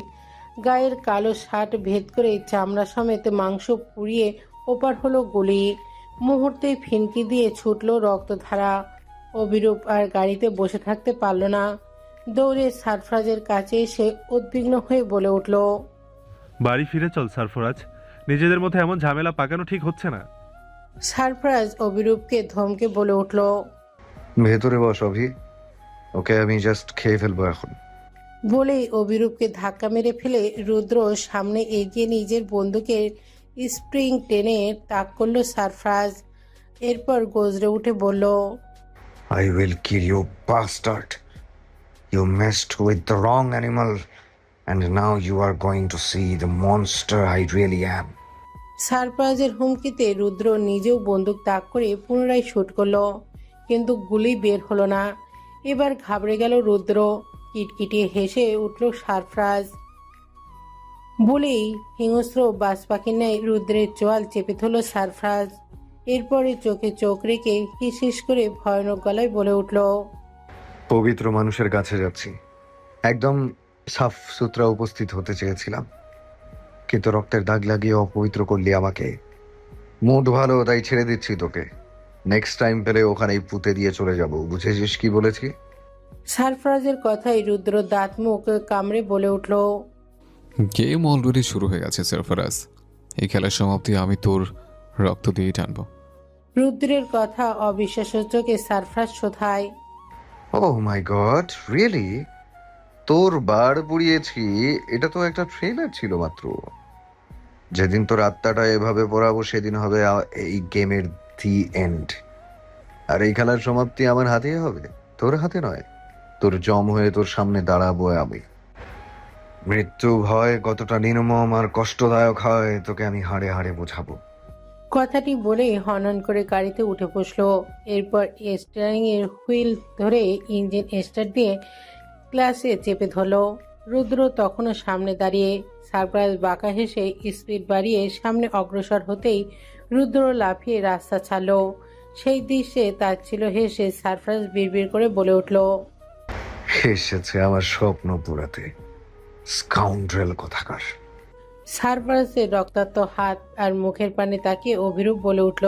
গায়ের কালো শার্ট ভেদ করে চামড়া সমেত মাংস পুড়িয়ে ওপার হলো গুলি। মুহূর্তে ফিনকি দিয়ে ছুটল রক্তধারা। অভিরূপ আর গাড়িতে বসে থাকতে পারল না, দৌড়ে সারফরাজের কাছে এসে উদ্বিগ্ন হয়ে বলে উঠল, বাড়ি ফিরে চল সারফরাজ, নিজেদের মধ্যে এমন ঝামেলা পাকানো ঠিক হচ্ছে না। সারফরাজ অভিরূপকে ধমকে বলে উঠল, ভেতরে বস অভি, ওকে আমি জাস্ট খেয়ে ফেলবো এখন। বলেই অভিরূপকে ধাক্কা মেরে ফেলে রুদ্র সামনে এগিয়ে নিজের বন্দুকের স্প্রিং টেনে তাক করল সারফরাজ। এরপর গজরে উঠে বলল, I will kill you, bastard. You messed with the wrong animal, and now you are going to see the monster I really am. সারফরাজের হুমকিতে রুদ্র নিজেও বন্দুক তাক করে পুনরায় শুট করলো, কিন্তু গুলি বের হলো না। এবার ঘাবড়ে গেল রুদ্র। কিটকিটিয়ে হেসে উঠল সারফরাজ। বলেই হিংস্র বাজ পাখির ন্যায় রুদ্রের চোয়াল চেপে ধরল সারফরাজ। এরপরে চোখে চোখ রেখে হিসহিস করে ভয়ানক গলায় বলে উঠল, পবিত্র মানুষের কাছে যাচ্ছি, একদম সাফ সুতরা উপস্থিত হতে চেয়েছিলাম, কিন্তু রক্তের দাগ লাগিয়ে অপবিত্র করলি আমাকে। মুড ভালো তাই ছেড়ে দিচ্ছি তোকে, নেক্সট টাইম পেলে ওখানেই পুঁতে দিয়ে চলে যাব, বুঝেছিস কি বলেছি? সারফরাজের কথায় রুদ্র দাঁত মুখ কামড়ে বলে উঠল, গেম অলরেডি শুরু হয়ে গেছে সারফরাজ, এই খেলার সমাপ্তি আমি তোর রক্ত দিয়েই টানবো। রুদ্রের কথা অবিশ্বাস্য চোখে সারফরাজ শোধায়, ওহ মাই গড, রিয়েলি? তোর বার পুড়িয়েছি, এটা তো একটা ট্রেলার ছিল মাত্র। যেদিন তোর আত্মাটা এভাবে পড়াবো সেদিন হবে এই গেমের দি এন্ড। আর এই খেলার সমাপ্তি আমার হাতেই হবে, তোর হাতে নয়। তোর জম হয়ে তোর সামনে দাঁড়াবো আমি। মৃত্যু ভয় কতটা নির্মম আর কষ্টদায়ক হয় তোকে আমি হাড়ে হাড়ে বোঝাবো। কথাটি বলে হনন করে গাড়িতে উঠে বসলো। এরপর স্টিয়ারিং এর হুইল ধরে ইঞ্জিন স্টার্ট দিয়ে ক্লাসে চেপে ধরলো। রুদ্র তখনও সামনে দাঁড়িয়ে। সারপ্রাইজ বাঁকা হেসে স্পিড বাড়িয়ে সামনে অগ্রসর হতেই রুদ্র লাফিয়ে রাস্তা ছাড়লো। সেই দৃশ্যে তাচ্ছিল হেসে সারপ্রাইজ বিড়বিড় করে বলে উঠল, এসেছে আমার স্বপ্ন পুরাতে, স্কাউন্ড্রেল কোথাকার। সারপ্রাইজের রক্তাক্ত হাত আর মুখের পানে তাকিয়ে অভিরূপ বলে উঠল,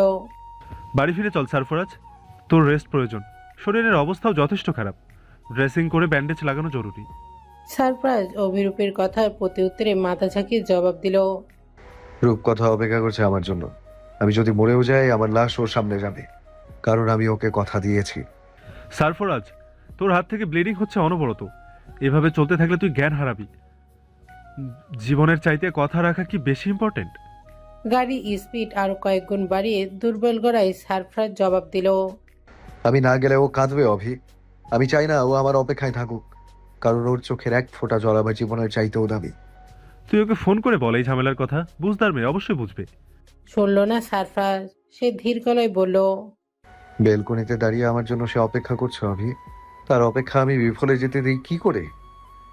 বাড়ি ফিরে চল সারফরাজ, তোর রেস্ট প্রয়োজন, শরীরের অবস্থাও যথেষ্ট খারাপ, ড্রেসিং করে ব্যান্ডেজ লাগানো জরুরি। সারপ্রাইজ অভিরূপের কথার প্রতি উত্তরে মাথা ঝাঁকিয়ে জবাব দিল, রূপকথা অপেক্ষা করছে আমার জন্য। আমি যদি মরেও যাই আমার লাশ ওর সামনে যাবে, কারণ আমি ওকে কথা দিয়েছি। সারফরাজ, তোর হাত থেকে ব্লিডিং হচ্ছে অনবরত, এভাবে চলতে থাকলে তুই জ্ঞান হারাবি। জীবনের চাইতে কথা রাখা কি বেশি ইম্পর্টেন্ট? গাড়ি স্পিড আরো কয়েক গুণ বাড়িয়ে দুর্বল গড়ায় সারফরাজ জবাব দিল, আমি না গেলে ও কাঁদবে অভি। আমি চাই না ও আমার অপেক্ষায় থাকুক, কারণ ওর চোখের এক ফোঁটা জল আমার জীবনের চাইতেও দামি। তুই ওকে ফোন করে বল এই ঝামেলার কথা, বুঝদার মেয়ে অবশ্যই বুঝবে। শুনল না সারফরাজ। সে ধীর গলায় বলল, বেলকনিতে দাঁড়িয়ে আমার জন্য সে অপেক্ষা করছে অভি। তার অপেক্ষা আমি বিফলে যেতে দিই কি করে?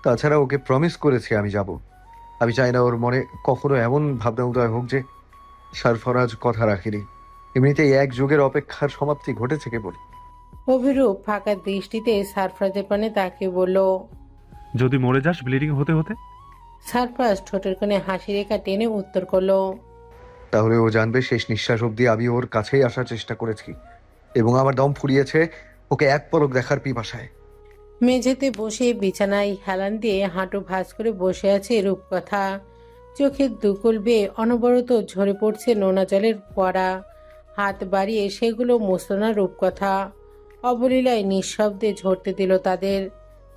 তাছাড়া ওকে প্রমিস করেছি আমি যাব। আমি চাই না ওর মনে কখনো এমন ভাবনা উদয় হোক যে সারফরাজ কথা রাখেনি। এমনিতেই এক যুগের অপেক্ষার সমাপ্তি ঘটেছে কেবল। অভিরূপ ফাঁকা দৃষ্টিতে সারফরাজের পানে তাকিয়ে বলল, যদি মরে যাস ব্লিডিং হতে হতে? সারফরাজ ঠোঁটের কোণে হাসি রেখা টেনে উত্তর করলো, তাহলে ও জানবে শেষ নিঃশ্বাস অবধি আমি ওর কাছেই আসার চেষ্টা করেছি, এবং আমার দম ফুরিয়েছে ওকে এক পলক দেখার পিপাসায়। মেঝেতে বসে বিছানায় হেলান দিয়ে হাঁটু ভাঁজ করে বসে আছে রূপকথা। চোখের দুকুল বেয়ে অনবরত ঝরে পড়ছে নোনা জলের পড়া। হাত বাড়িয়ে সেগুলো মুছল না রূপকথা। অবলীলায় নিঃশব্দে ঝরতে দিল তাদের।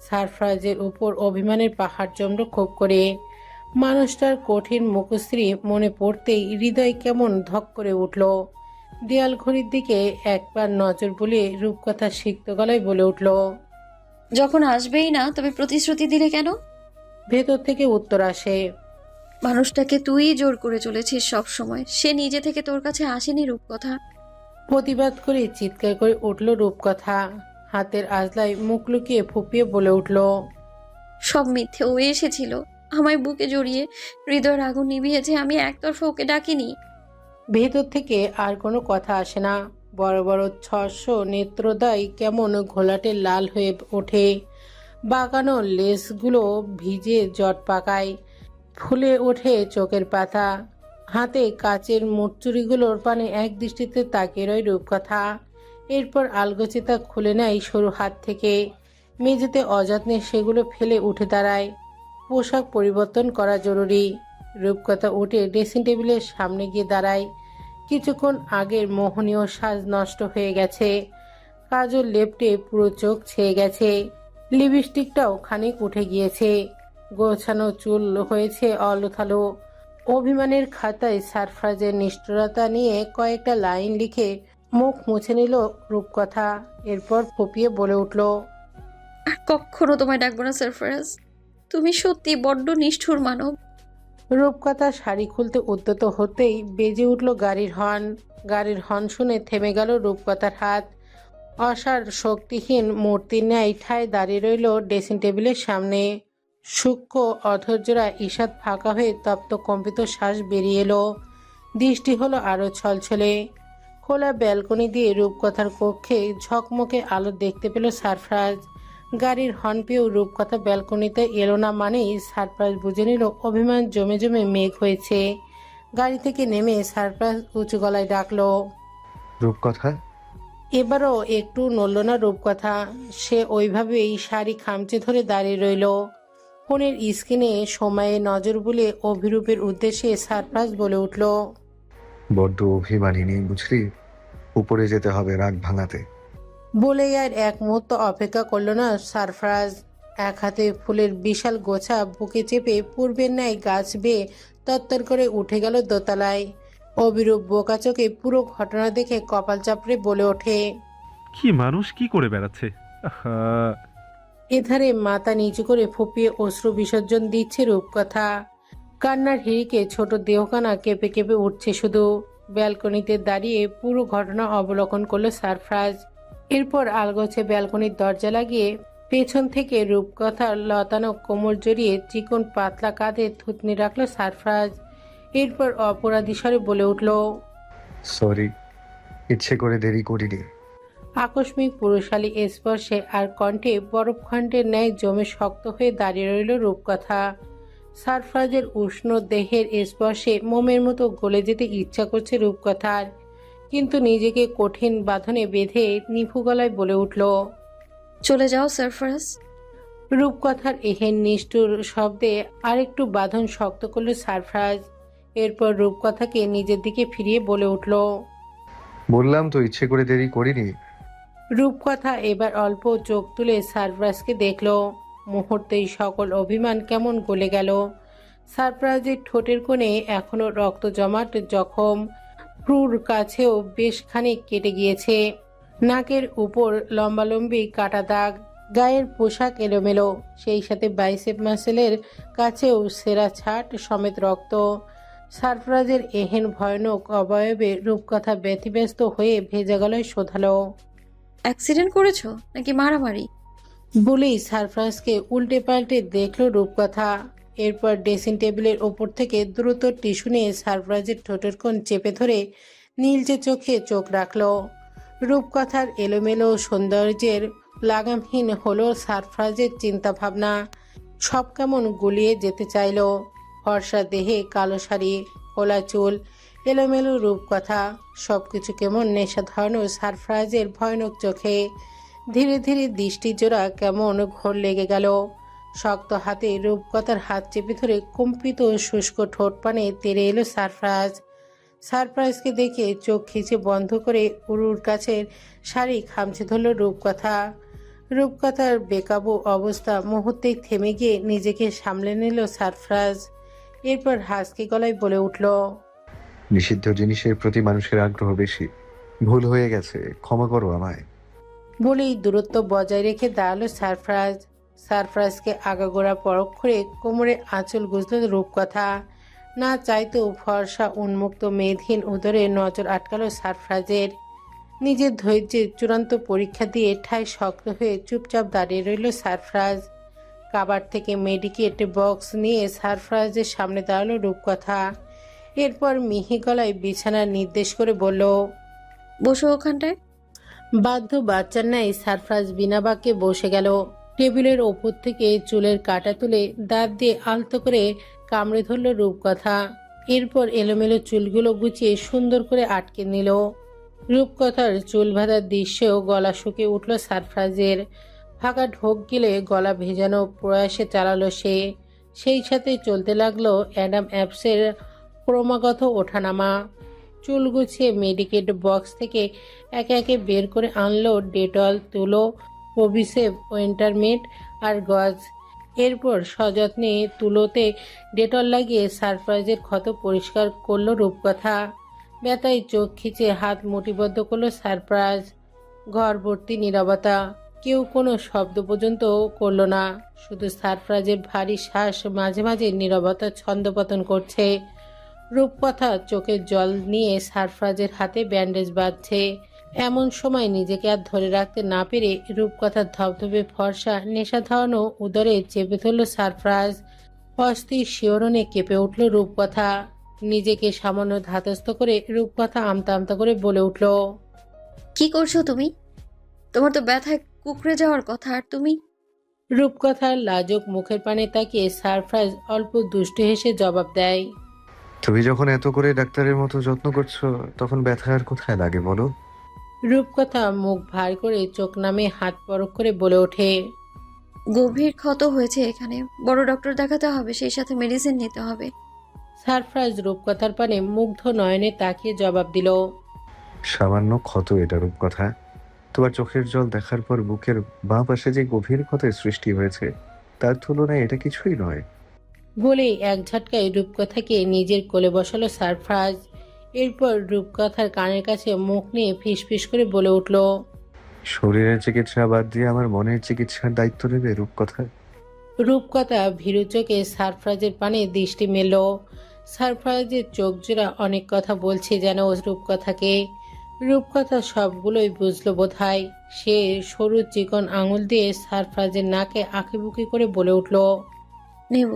সারফরাজের উপর অভিমানের পাহাড় জমল খুব করে। মানুষটার কঠিন মুখশ্রী মনে পড়তেই হৃদয় কেমন ধক করে উঠল। দেয়াল ঘড়ির দিকে একবার নজর বুলিয়ে রূপকথা সিক্ত গলায় বলে উঠল, যখন আসবেই না তবে প্রতিশ্রুতি দিলে কেন? ভেতর থেকে উত্তর আসে, মানুষটাকে তুই জোর করে চলেছিস সব সময়, সে নিজে থেকে তোর কাছে আসেনি রূপকথা। প্রতিবাদ করে চিৎকার করে উঠল রূপকথা। হাতের আজলায় মুখ লুকিয়ে ফুপিয়ে বলে উঠল, সব মিথ্যে, ও এসেছিল আমায় বুকে জড়িয়ে হৃদয়ের আগুন নিভিয়েছে, আমি একতরফা ওকে ডাকিনি। ভেতর থেকে আর কোনো কথা আসে না। বড় বড় ছর্ষ নেত্রদায় কেমন ঘোলাটে লাল হয়ে ওঠে। বাগানো লেসগুলো ভিজে জট পাকায়। ফুলে ওঠে চোখের পাতা। হাতে কাচের মুড়চুরিগুলোর পানে এক দৃষ্টিতে তাকিয়ে রয় রূপকথা। এরপর আলগোছে তা খুলে নেয় সরু হাত থেকে। মেঝেতে অযত্নে সেগুলো ফেলে উঠে দাঁড়ায়। পোশাক পরিবর্তন করা জরুরি। রূপকথা উঠে ড্রেসিং টেবিলের সামনে গিয়ে দাঁড়ায়। কিছুক্ষণ আগের মোহনীয় সাজ নষ্ট হয়ে গেছে। কাজল লেপটে পুরো চোখ ছেয়ে গেছে। লিপস্টিকটাও খানিক উঠে গিয়েছে। গোছানো চুল হয়েছে অলুথালু। অভিমানের খাতায় সারফরাজের নিষ্ঠুরতা নিয়ে কয়েকটা লাইন লিখে মুখ মুছে নিল রূপকথা। এরপর ফুপিয়ে বলে উঠল, আর কখনো তোমায় ডাকবো না সারফরাজ। তুমি সত্যি বড্ড নিষ্ঠুর মানব। রূপকথা শাড়ি খুলতে উদ্যত হতেই বেজে উঠল গাড়ির হর্ন। গাড়ির হর্ন শুনে থেমে গেল রূপকথার হাত। অসার শক্তিহীন মূর্তির ন্যায় ঠায় দাঁড়িয়ে রইল ড্রেসিং টেবিলের সামনে। সূক্ষ্ম অধৈর্যরা ঈষৎ ফাঁকা হয়ে তপ্ত কম্পিত শ্বাস বেরিয়ে এলো। দৃষ্টি হলো আরো ছলছলে। খোলা ব্যালকনি দিয়ে রূপকথার কক্ষে ঝকমকে আলো দেখতে পেল সারফরাজ। গাড়ির হর্ন পেয়েও রূপকথা ব্যালকনিতে এলো না মানেই সারফরাজ বুঝে নিল অভিমান জমে জমে মেঘ হয়েছে। গাড়ি থেকে নেমে সারফরাজ উঁচু গলায় ডাকলো, রূপকথা। এবারও একটু নড়ল না রূপকথা। সে ওইভাবেই শাড়ি খামচে ধরে দাঁড়িয়ে রইল। ফোনের স্ক্রিনে সময়ে নজর বুলে অভিরূপের উদ্দেশ্যে সারফরাজ বলে উঠল, বড্ড অভিমানিনী বুঝলি, উপরে যেতে হবে রাগ ভাঙাতে। বলেই আর এক মুহূর্ত অপেক্ষা করল না সারফরাজ। এক হাতে ফুলের বিশাল গোছা বুকে চেপে পূর্বের ন্যায় গাছ বেয়ে তত্তর করে উঠে গেল দোতলায়। অভিরূপ বোকা চোখে পুরো ঘটনা দেখে কপাল চাপড়ে বলে ওঠে, কি মানুষ কি করে বেড়াচ্ছে। আহা, এধারে মাথা নিচু করে ফুপিয়ে অশ্রু বিসর্জন দিচ্ছে রূপকথা। কান্নার হিড়িকে ছোট দেহখানা কেঁপে কেঁপে উঠছে শুধু। ব্যালকনিতে দাঁড়িয়ে পুরো ঘটনা অবলোকন করলো সারফরাজ। এরপর আলগোছে ব্যালকনির দরজা লাগিয়ে পেছন থেকে রূপকথার লতানো কোমর জড়িয়ে চিকন পাতলা কাঁধে থুতনি রাখলো সারফরাজ। এরপর অপরাধী স্বরে বলে উঠল, সরি, ইচ্ছে করে দেরি করিনি। আকস্মিক পুরুষালী স্পর্শে আর কণ্ঠে বরফখণ্ডের ন্যায় জমে শক্ত হয়ে দাঁড়িয়ে রইল রূপকথা। সারফরাজের উষ্ণ দেহের স্পর্শে মোমের মতো গলে যেতে ইচ্ছা করছে রূপকথার, কিন্তু নিজেকে কঠিন বাঁধনে বেঁধে নিভু গলায় বলে উঠল, চলে যাও সারফরাজ। রূপকথার এহেন নিষ্ঠুর শব্দে আরেকটু বাঁধন শক্ত করল সারফরাজ। এরপর রূপকথাকে নিজের দিকে ফিরিয়ে বলে উঠল, বললাম তো ইচ্ছে করে দেরি করিনি। রূপকথা এবার অল্প চোখ তুলে সারফরাজকে দেখল। মুহূর্তেই সকল অভিমান কেমন গলে গেল। সারফরাজের ঠোঁটের কোণে এখনো রক্ত জমাট জখম, ভ্রুর কাছেও বেশ খানিক কেটে গিয়েছে। নাকের উপর লম্বালম্বি কাটা দাগ। গায়ের পোশাক এলোমেলো, সেই সাথে বাইসেপ মাসেলের কাছেও সেরা ছাট সমেত রক্ত। সারফরাজের এহেন ভয়ানক অবয়বে রূপকথা ব্যতিব্যস্ত হয়ে ভেজা গলায় শোধালো, অ্যাক্সিডেন্ট করেছো নাকি মারামারি? বলেই সারফরাজকে উল্টে পাল্টে দেখল রূপকথা। এরপর ড্রেসিং টেবিলের ওপর থেকে দ্রুত টিস্যু নিয়ে সারফরাজের ঠোঁটের কোণ চেপে ধরে নীলচে চোখে চোখ রাখল। রূপকথার এলোমেলো সৌন্দর্যের লাগামহীন হলো সারফরাজের চিন্তাভাবনা। সব কেমন গুলিয়ে যেতে চাইল। ফর্সা দেহে কালো শাড়ি, খোলা চুল, এলোমেলো রূপকথা, সবকিছু কেমন নেশা ধরানো সারফরাজের ভয়ানক চোখে। ধীরে ধীরে দৃষ্টিজোড়া কেমন ঘোর লেগে গেল। শক্ত হাতে রূপকথার হাত চেপে ধরে কম্পিত শুষ্ক ঠোঁট পানে তেড়ে এলো সারফরাজ। সারফরাজকে দেখে চোখ খিচে বন্ধ করে উরুর কাছের শাড়ি খামচে ধরল রূপকথা। রূপকথার বেকাবু অবস্থা মুহূর্তেই থেমে গিয়ে নিজেকে সামলে নিল সারফরাজ। এরপর হাসকি গলায় বলে উঠল, নিষিদ্ধ জিনিসের প্রতি মানুষের আগ্রহ বেশি, ভুল হয়ে গেছে, ক্ষমা করো আমায়। বলেই দূরত্ব বজায় রেখে দাঁড়ালো সারফরাজ। সারফরাজকে আগাগোড়া পরখ করে কোমরে আঁচল গুজল রূপকথা। না চাইতেও ফর্সা উন্মুক্ত মেদহীন উদরে নজর আটকালো সারফরাজের। নিজের ধৈর্যের চূড়ান্ত পরীক্ষা দিয়ে ঠায় শক্ত হয়ে চুপচাপ দাঁড়িয়ে রইল সারফরাজ। কাবার থেকে মেডিকেট বক্স নিয়ে সারফরাজের সামনে দাঁড়ালো রূপকথা। এরপর মিহি গলায় বিছানার নির্দেশ করে বলল, বসো ওখানটায়। বাধ্য বাচ্চার ন্যায় সারফরাজ বিনা বাক্যে বসে গেল। টেবিলের ওপর থেকে চুলের কাঁটা তুলে দাঁত দিয়ে আলতো করে কামড়ে ধরল রূপকথা। এরপর এলোমেলো চুলগুলো গুছিয়ে সুন্দর করে আটকে নিল। রূপকথার চুল বাঁধার দৃশ্যেও গলা শুকিয়ে উঠল সারফরাজের। ফাঁকা ঢোক গিলে গলা ভেজানো প্রয়াসে চালালো সে। সেই সাথে চলতে লাগলো অ্যাডাম অ্যাপসের ক্রমাগত ওঠানামা। চুল গুছিয়ে মেডিকেট বক্স থেকে একে একে বের করে আনলো ডেটল, তুলো, প্রবিসেভ, ওয়েন্টারমেট আর গজ। এরপর সযত্নে তুলোতে ডেটল লাগিয়ে সারপ্রাইজের ক্ষত পরিষ্কার করলো রূপকথা। ব্যথায় চোখ খিচে হাত মুঠিবদ্ধ করলো সারপ্রাইজ। ঘর ভর্তি নীরবতা, কেউ কোনো শব্দ পর্যন্ত করলো না। শুধু সারপ্রাইজের ভারী শ্বাস মাঝে মাঝে নীরবতা ছন্দপতন করছে। রূপকথা চোখের জল নিয়ে সারপ্রাইজের হাতে ব্যান্ডেজ বাঁধছে। এমন সময় নিজেকে আর ধরে রাখতে না পেরে রূপকথার ধবধবে ফর্সা নেশা ধরানো উদরে চেপে ধরল সারপ্রাইজ। অস্থির শিহরণে কেঁপে উঠল রূপকথা। নিজেকে সামান্য ধাতস্থ করে রূপকথা আমতা আমতা করে বলে উঠল, কি করছো তুমি? তোমার তো ব্যথায় কুকড়ে যাওয়ার কথা, আর তুমি? রূপকথার লাজুক মুখের পানে তাকিয়ে সারপ্রাইজ অল্প দুষ্টু হেসে জবাব দেয়, তুমি যখন এত করে ডাক্তারের মতো যত্ন করছো তখন ব্যথা আর কোথায় লাগে বলো? রূপকথা মুখ ভার করে চোখ নামে হাত পরক করে বলে ওঠে, গভীর ক্ষত হয়েছে এখানে, বড় ডক্টর দেখাতে হবে, সেই সাথে মেডিসিন নিতে হবে। সারপ্রাইজ রূপকথার পানে মুগ্ধ নয়নে তাকিয়ে জবাব দিল, সামান্য ক্ষত এটা রূপকথা। তোমার চোখের জল দেখার পর বুকের বাঁ পাশে যে গভীর ক্ষতের সৃষ্টি হয়েছে তার তুলনায় এটা কিছুই নয়। বলেই এক ঝটকায় রূপকথাকে নিজের কোলে বসালো সারপ্রাইজ। এরপর রূপকথার কানের কাছে মুখ নিয়ে ফিসফিস করে বলে উঠল, শরীরের চিকিৎসা বাদ দিয়ে আমার মনের চিকিৎসার দায়িত্ব নেবে রূপকথা? রূপকথা ভীরু চোখে সারপ্রাইজের পানে দৃষ্টি মেলল। সারপ্রাইজের চোখ জোড়া অনেক কথা বলছে যেন রূপকথাকে। রূপকথা সবগুলোই বুঝলো বোধহয়। সে সরু চিকন আঙুল দিয়ে সারপ্রাইজের নাকে আঁকিবুকি করে বলে উঠল, নেব।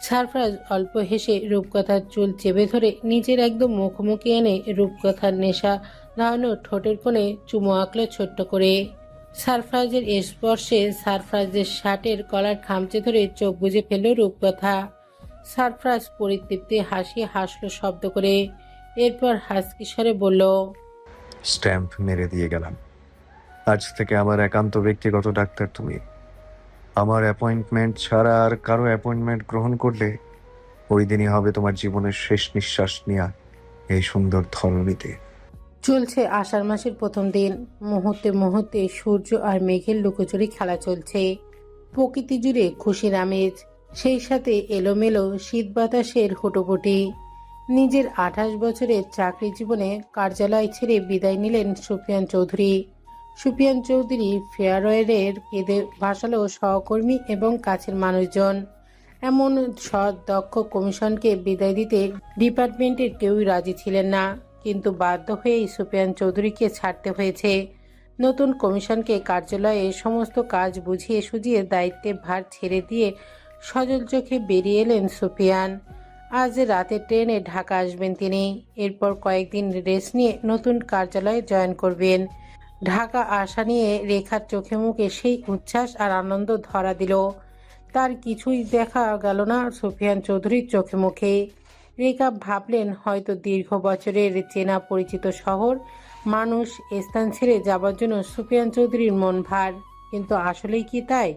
সারপ্রাইজ অল্প হেসে রূপকথার চুল চেপে ধরে নিজের একদম মুখোমুখি এনে রূপকথার নেশা ধারণের ঠোঁটের কোণে চুমো আঁকলো ছোট্ট করে। সারপ্রাইজের স্পর্শে সারপ্রাইজের শার্টের কলার খামচে ধরে চোখ বুজে ফেলল রূপকথা। সারপ্রাইজ পরিতৃপ্তি হাসলো শব্দ করে। এরপর হাসকি স্বরে বলল, স্ট্যাম্প মেরে দিয়ে গেলাম। আজ থেকে আমার একান্ত ব্যক্তিগত ডাক্তার তুমি। আমার অ্যাপয়েন্টমেন্ট ছাড়া আর কারো অ্যাপয়েন্টমেন্ট গ্রহণ করলে ওই দিনই হবে তোমার জীবনের শেষ নিঃশ্বাস নেওয়া এই সুন্দর ধরণীতে। চলছে আষাঢ় মাসের প্রথম দিন। মুহূর্তে মুহূর্তে সূর্য আর মেঘের লুকোচুরি খেলা চলছে। প্রকৃতি জুড়ে খুশির আমেজ, সেই সাথে এলোমেলো শীত বাতাসের হুটোপুটি। নিজের 28 বছরের চাকরি জীবনে কার্যালয় ছেড়ে বিদায় নিলেন সুফিয়ান চৌধুরী। সুফিয়ান চৌধুরী ফেয়ারওয়েলের কেঁদে ভাসালো সহকর্মী এবং কাছের মানুষজন। এমন সৎ দক্ষ কমিশনকে বিদায় দিতে ডিপার্টমেন্টের কেউই রাজি ছিলেন না, কিন্তু বাধ্য হয়েই সুফিয়ান চৌধুরীকে ছাড়তে হয়েছে। নতুন কমিশনকে কার্যালয়ে সমস্ত কাজ বুঝিয়ে সুঝিয়ে দায়িত্বের ভার ছেড়ে দিয়ে সজল চোখে বেরিয়ে এলেন সুফিয়ান। আজ রাতে ট্রেনে ঢাকা আসবেন তিনি। এরপর কয়েকদিন রেস্ট নিয়ে নতুন কার্যালয়ে জয়েন করবেন। ঢাকা আসা নিয়ে রেখার চোখে মুখে সেই উচ্ছ্বাস আর আনন্দ ধরা দিল। তার কিছুই দেখা গেল না সুফিয়ান চৌধুরীর চোখে মুখে। রেখা ভাবলেন হয়তো দীর্ঘ বছরের চেনা পরিচিত শহর, মানুষ, স্থান ছেড়ে যাবার জন্য সুফিয়ান চৌধুরীর মন ভার। কিন্তু আসলেই কি তাই?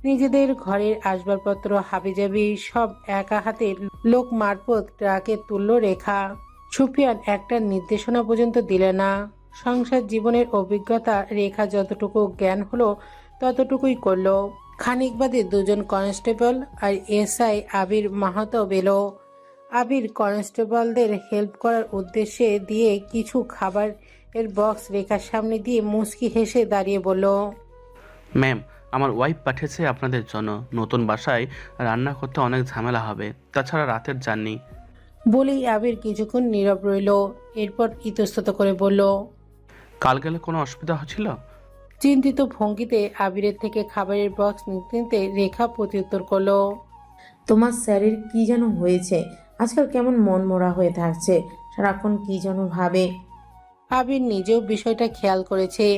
নিজেদের ঘরের আসবাবপত্র হাবিজাবি সব একা হাতে লোক মারফত ট্রাকে তুলল রেখা। সুফিয়ান একটা নির্দেশনা পর্যন্ত দিলে না। সংসার জীবনের অভিজ্ঞতা রেখা যতটুকু জ্ঞান হলো ততটুকুই করলো। খানিক বাদে দুজন কনস্টেবল আর এসআই আবির মাহাতো বেলো। আবির কনস্টেবলদের হেল্প করার উদ্দেশ্যে দিয়ে কিছু খাবার এর বক্স রেখার সামনে দিয়ে মুচকি হেসে দাঁড়িয়ে বলল, ম্যাম, আমার ওয়াইফ পাঠিয়েছে আপনাদের জন্য। নতুন বাসায় রান্না করতে অনেক ঝামেলা হবে, তাছাড়া রাতের জার্নি। বলেই আবির কিছুক্ষণ নীরব রইল। এরপর ইতস্তত করে বলল, কাল গেলে কোনো অসুবিধা হচ্ছিল? চিন্তিত ভঙ্গিতে আবিরের থেকে খাবারের বক্স নিতে নিতে রেখা প্রত্যুত্তর করলো, তোমার স্যারের কি যেন হয়েছে, আজকাল কেমন মনমরা হয়ে থাকছে, সারাক্ষণ কি যেন ভাবে। আবির নিজেও বিষয়টা খেয়াল করেছে।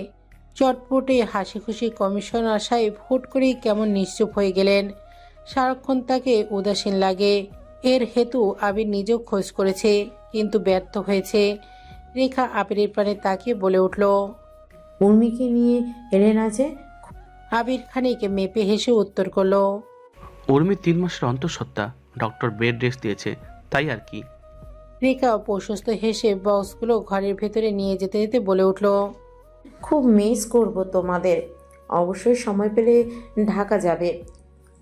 চটপটে হাসি খুশি কমিশনার সাহেব হুট করেই কেমন নিশ্চুপ হয়ে গেলেন। সারাক্ষণ তাকে উদাসীন লাগে। এর হেতু আবির নিজেও খোঁজ করেছে, কিন্তু ব্যর্থ হয়েছে। রেখা আবিরের পানে তাকিয়ে বলে উঠল। উর্মিকে নিয়ে এলেন না যে? আবির খানিক মেপে হেসে উত্তর করলো। উর্মি 3 মাসের অন্তঃসত্ত্বা, ডক্টর বেড রেস্ট দিয়েছে, তাই আর কি। রেখা প্রশস্ত হেসে বক্সগুলো ঘরের ভেতরে নিয়ে যেতে যেতে বলে উঠল। খুব মিস করব তোমাদের। অবশ্যই সময় পেলে ঢাকা যাবে।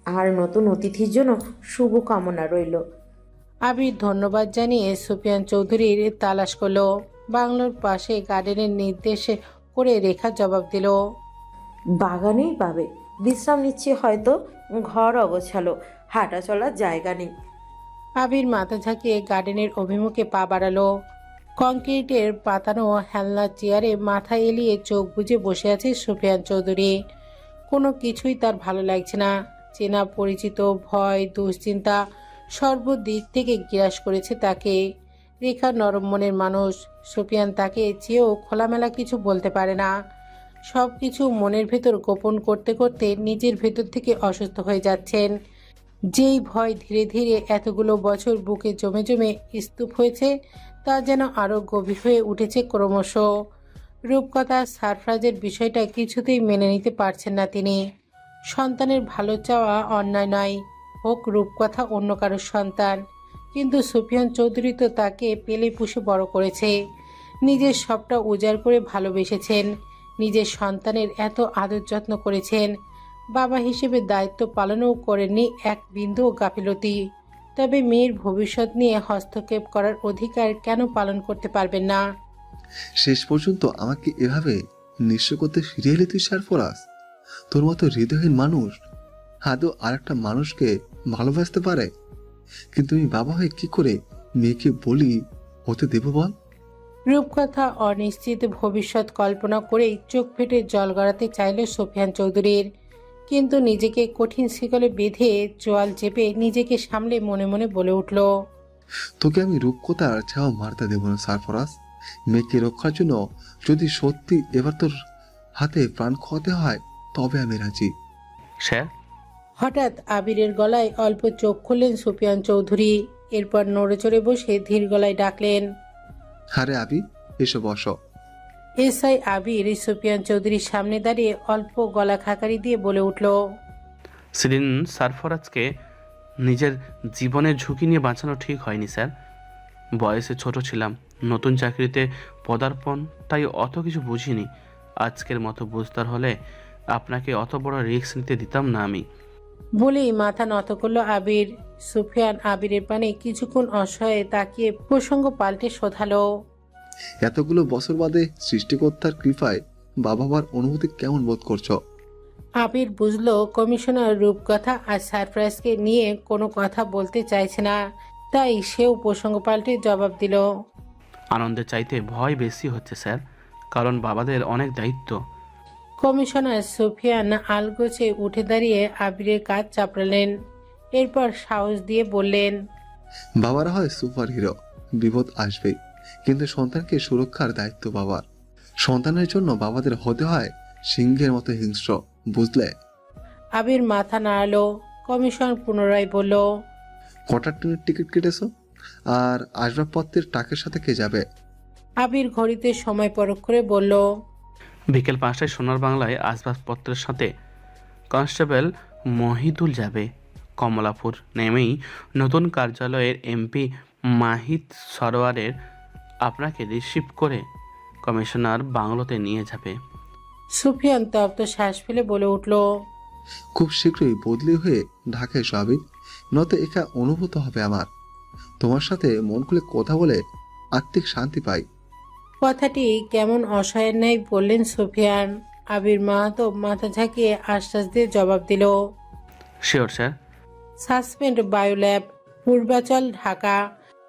আর নতুন অতিথির জন্য শুভকামনা রইল। আবির ধন্যবাদ জানিয়ে সুফিয়ান চৌধুরীর তালাশ করলো। বাংলোর পাশে গার্ডেনের নির্দেশ করে রেখা জবাব দিল। বাগানেই পাবে। বিশ্রাম নিচ্ছে হয়তো, ঘর অগোছালো, হাঁটা চলার জায়গা নেই। আবির মাথা ঝাঁকিয়ে গার্ডেনের অভিমুখে পা বাড়ালো। কংক্রিটের পাতানো হেলনা চেয়ারে মাথা এলিয়ে চোখ বুজে বসে আছে সুফিয়ান চৌধুরী। কোনো কিছুই তার ভালো লাগছে না। চেনা পরিচিত ভয়, দুশ্চিন্তা সর্বদিক থেকে গ্রাস করেছে তাকে। রেখা নরম মনের মানুষ। সুফিয়ান তাকে চেয়েও খোলামেলা কিছু বলতে পারে না। সব কিছু মনের ভেতর গোপন করতে করতে নিজের ভেতর থেকে অসুস্থ হয়ে যাচ্ছেন। যেই ভয় ধীরে ধীরে এতগুলো বছর বুকে জমে জমে স্তূপ হয়েছে, তা যেন আরও গভীর হয়ে উঠেছে ক্রমশ। রূপকথা সারফরাজের বিষয়টা কিছুতেই মেনে নিতে পারছেন না তিনি। সন্তানের ভালো চাওয়া অন্যায় নয়, হোক রূপকথা অন্য কারোর সন্তান, কিন্তু সুফিয়ান চৌধুরী তো তাকে পেলে পুষে বড় করেছে। নিজের সবটা উজাড় করে ভালোবেসেছেন, নিজের সন্তানের এত আদর যত্ন করেছেন। বাবা হিসেবে দায়িত্ব পালনও করেননি এক বিন্দুও গাফিলতি। তবে মেয়ের ভবিষ্যৎ নিয়ে হস্তক্ষেপ করার অধিকার কেন পালন করতে পারবেন না? শেষ পর্যন্ত আমাকে এভাবে নিঃস্ব করতে ফিরিয়ে এলি তুই সারফরাজ? তোর মতো হৃদয়হীন মানুষ আদৌ আরেকটা মানুষকে ভালোবাসতে পারে? কিন্তু আমি বাবা হয়ে কি করে মেয়েকে বলি হতে দেব বল? রূপকথা অনিশ্চিত ভবিষ্যৎ কল্পনা করেই চোখ ফেটে জল গড়াতে চাইল সুফিয়ান চৌধুরীর, কিন্তু নিজেকে কঠিন শিকলে বেঁধে চোয়াল চেপে নিজেকে সামলে মনে মনে বলে উঠল। তোকে আমি রূপকথার ছাও মারতে দেব না সারফরাজ। মেয়েকে রক্ষার জন্য যদি সত্যি এবার তোর হাতে প্রাণ খোয়াতে হয় তবে আমি রাজি। স্যার, হঠাৎ আবিরের গলায় অল্প চোখ খুললেন সুফিয়ান চৌধুরী। এরপর নড়ে চড়ে বসে ধীর গলায় ডাকলেন। আরে আবি, এসো বসো। এসআই আবির সুফিয়ান চৌধুরীর সামনে দাঁড়িয়ে অল্প গলা খাকারি দিয়ে বলে উঠল। সেদিন সারফরাজকে নিজের জীবনের ঝুঁকি নিয়ে বাঁচানো ঠিক হয়নি স্যার। বয়সে ছোট ছিলাম, নতুন চাকরিতে পদার্পণ, তাই অত কিছু বুঝিনি। আজকের মতো বুঝদার হলে আপনাকে অত বড় রিস্ক নিতে দিতাম না আমি। বলেই মাথা নত করল আবির। সুফিয়ান আবিরের পানে কিছুক্ষণ অসহায়ে তাকিয়ে প্রসঙ্গ পাল্টে শোধালো। এতগুলো বছর বাদে সৃষ্টিকর্তার কৃপায় বাবা মার অনুভূতি কেমন বোধ করছো? আবির বুঝলো কমিশনার রূপকথা আর সারপ্রাইজকে নিয়ে কোনো কথা বলতে চাইছে না, তাই সেও প্রসঙ্গ পাল্টে জবাব দিল। আনন্দের চাইতে ভয় বেশি হচ্ছে স্যার, কারণ বাবাদের অনেক দায়িত্ব। কমিশনার সুফিয়ান আলগোছে উঠে দাঁড়িয়ে আবিরের কাজ চাপড়ালেন। এরপর সাহস দিয়ে বললেন। বাবারা হয় সুপার হিরো, বিপদ আসবেই, কিন্তু সন্তানকে সুরক্ষার দায়িত্ব বাবার। সন্তানের জন্য বাবাদের হতে হয় সিংহের মতো হিংস্র, বুঝলে? আবির মাথা নাড়ালো। কমিশনার পুনরায় বলল। কটার ট্রেনের টিকিট কেটেছো? আর আসবাবপত্রের টাকার সাথে কে যাবে? আবির ঘড়িতে সময় পরখ করে বলল। বিকেল 5টায় সোনার বাংলায় আসবাবপত্রের সাথে কনস্টেবল মহিদুল যাবে। কমলাপুর নেমেই নতুন কার্যালয়ের এমপি মাহিদ সরোয়ারের আপনাকে রিসিভ করে কমিশনার বাংলোতে নিয়ে যাবে। সুফিয়ান তপ্ত শ্বাস ফেলে বলে উঠল। খুব শীঘ্রই বদলি হয়ে ঢাকায় এসো আবির, নয়তো একা অনুভূত হবে আমার। তোমার সাথে মন খুলে কথা বলে আত্মিক শান্তি পাই। কথাটি কেমন অসহায়ের ন্যায় বললেন সুফিয়ান। আবির মাহাতো মাথা ঝাঁকিয়ে আশ্বাস দিয়ে জবাব দিল। Sure sir. Suspend Biolab, Purbachal, Dhaka.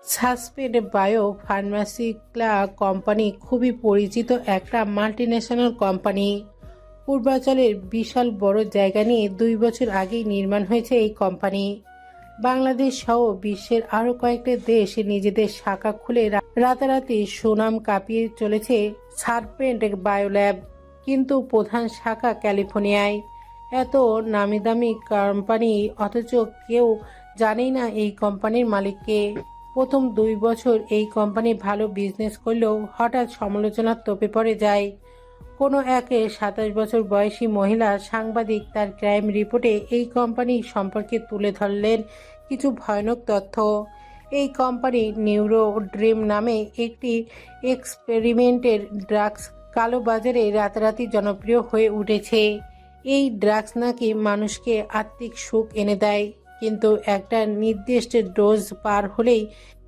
Suspend bio pharmaceutical company খুবই পরিচিত একটা মাল্টিন্যাশনাল কোম্পানি। পূর্বাচলের বিশাল বড় জায়গা নিয়ে 2 বছর আগেই নির্মাণ হয়েছে এই কোম্পানি। বাংলাদেশ সহ বিশ্বের আরও কয়েকটা দেশ নিজেদের শাখা খুলে রাতারাতি সুনাম কাঁপিয়ে চলেছে সাসপেন্ড বায়োল্যাব, কিন্তু প্রধান শাখা ক্যালিফোর্নিয়ায়। এত নামি দামি কোম্পানি অথচ কেউ জানেই না এই কোম্পানির মালিককে। প্রথম 2 বছর এই কোম্পানি ভালো বিজনেস করলেও হঠাৎ সমালোচনার তোপে পড়ে যায়। কোনো এক 27 বছর বয়সী মহিলা সাংবাদিক তার ক্রাইম রিপোর্টে এই কোম্পানি সম্পর্কে তুলে ধরলেন কিছু ভয়ানক তথ্য। এই কোম্পানি নিউরো ড্রিম নামে একটি এক্সপেরিমেন্টের ড্রাগস কালোবাজারে রাতারাতি জনপ্রিয় হয়ে উঠেছে। এই ড্রাগস নাকি মানুষকে আত্মিক সুখ এনে দেয়, কিন্তু একটা নির্দিষ্ট ডোজ পার হলেই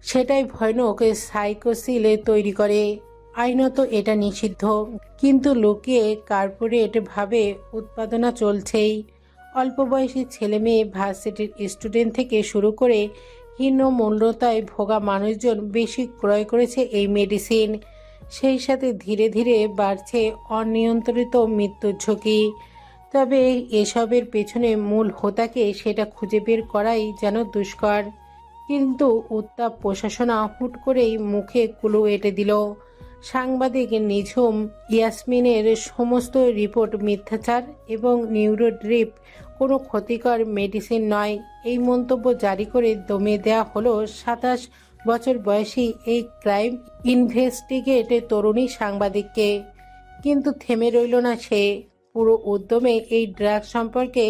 সেটাই ভয়ানক সাইকোসিলে তৈরি করে। আইনত এটা নিষিদ্ধ, কিন্তু লুকিয়ে কর্পোরেট ভাবে উৎপাদনা চলছেই। অল্প বয়সী ছেলে মেয়ে, ভার্সিটির স্টুডেন্ট থেকে শুরু করে হীনমন্যতায় ভোগা মানুষজন বেশি ক্রয় করেছে এই মেডিসিন। সেই সাথে ধীরে ধীরে বাড়ছে অনিয়ন্ত্রিত মৃত্যুর ঝুঁকি। তবে এসবের পেছনে মূল হোতাকে সেটা খুঁজে বের করাই যেন দুষ্কর। কিন্তু উত্তাপ প্রশাসনা হুট করেই মুখে কুলু এঁটে দিল। সাংবাদিক নিঝুম ইয়াসমিনের সমস্ত রিপোর্ট মিথ্যাচার এবং নিউরোড্রিপ কোনো ক্ষতিকর মেডিসিন নয়, এই মন্তব্য জারি করে দমিয়ে দেওয়া হলো 27 বছর বয়সী এই ক্রাইম ইনভেস্টিগেট তরুণী সাংবাদিককে। কিন্তু থেমে রইল না সে। পুরো উদ্যমে এই ড্রাগ সম্পর্কে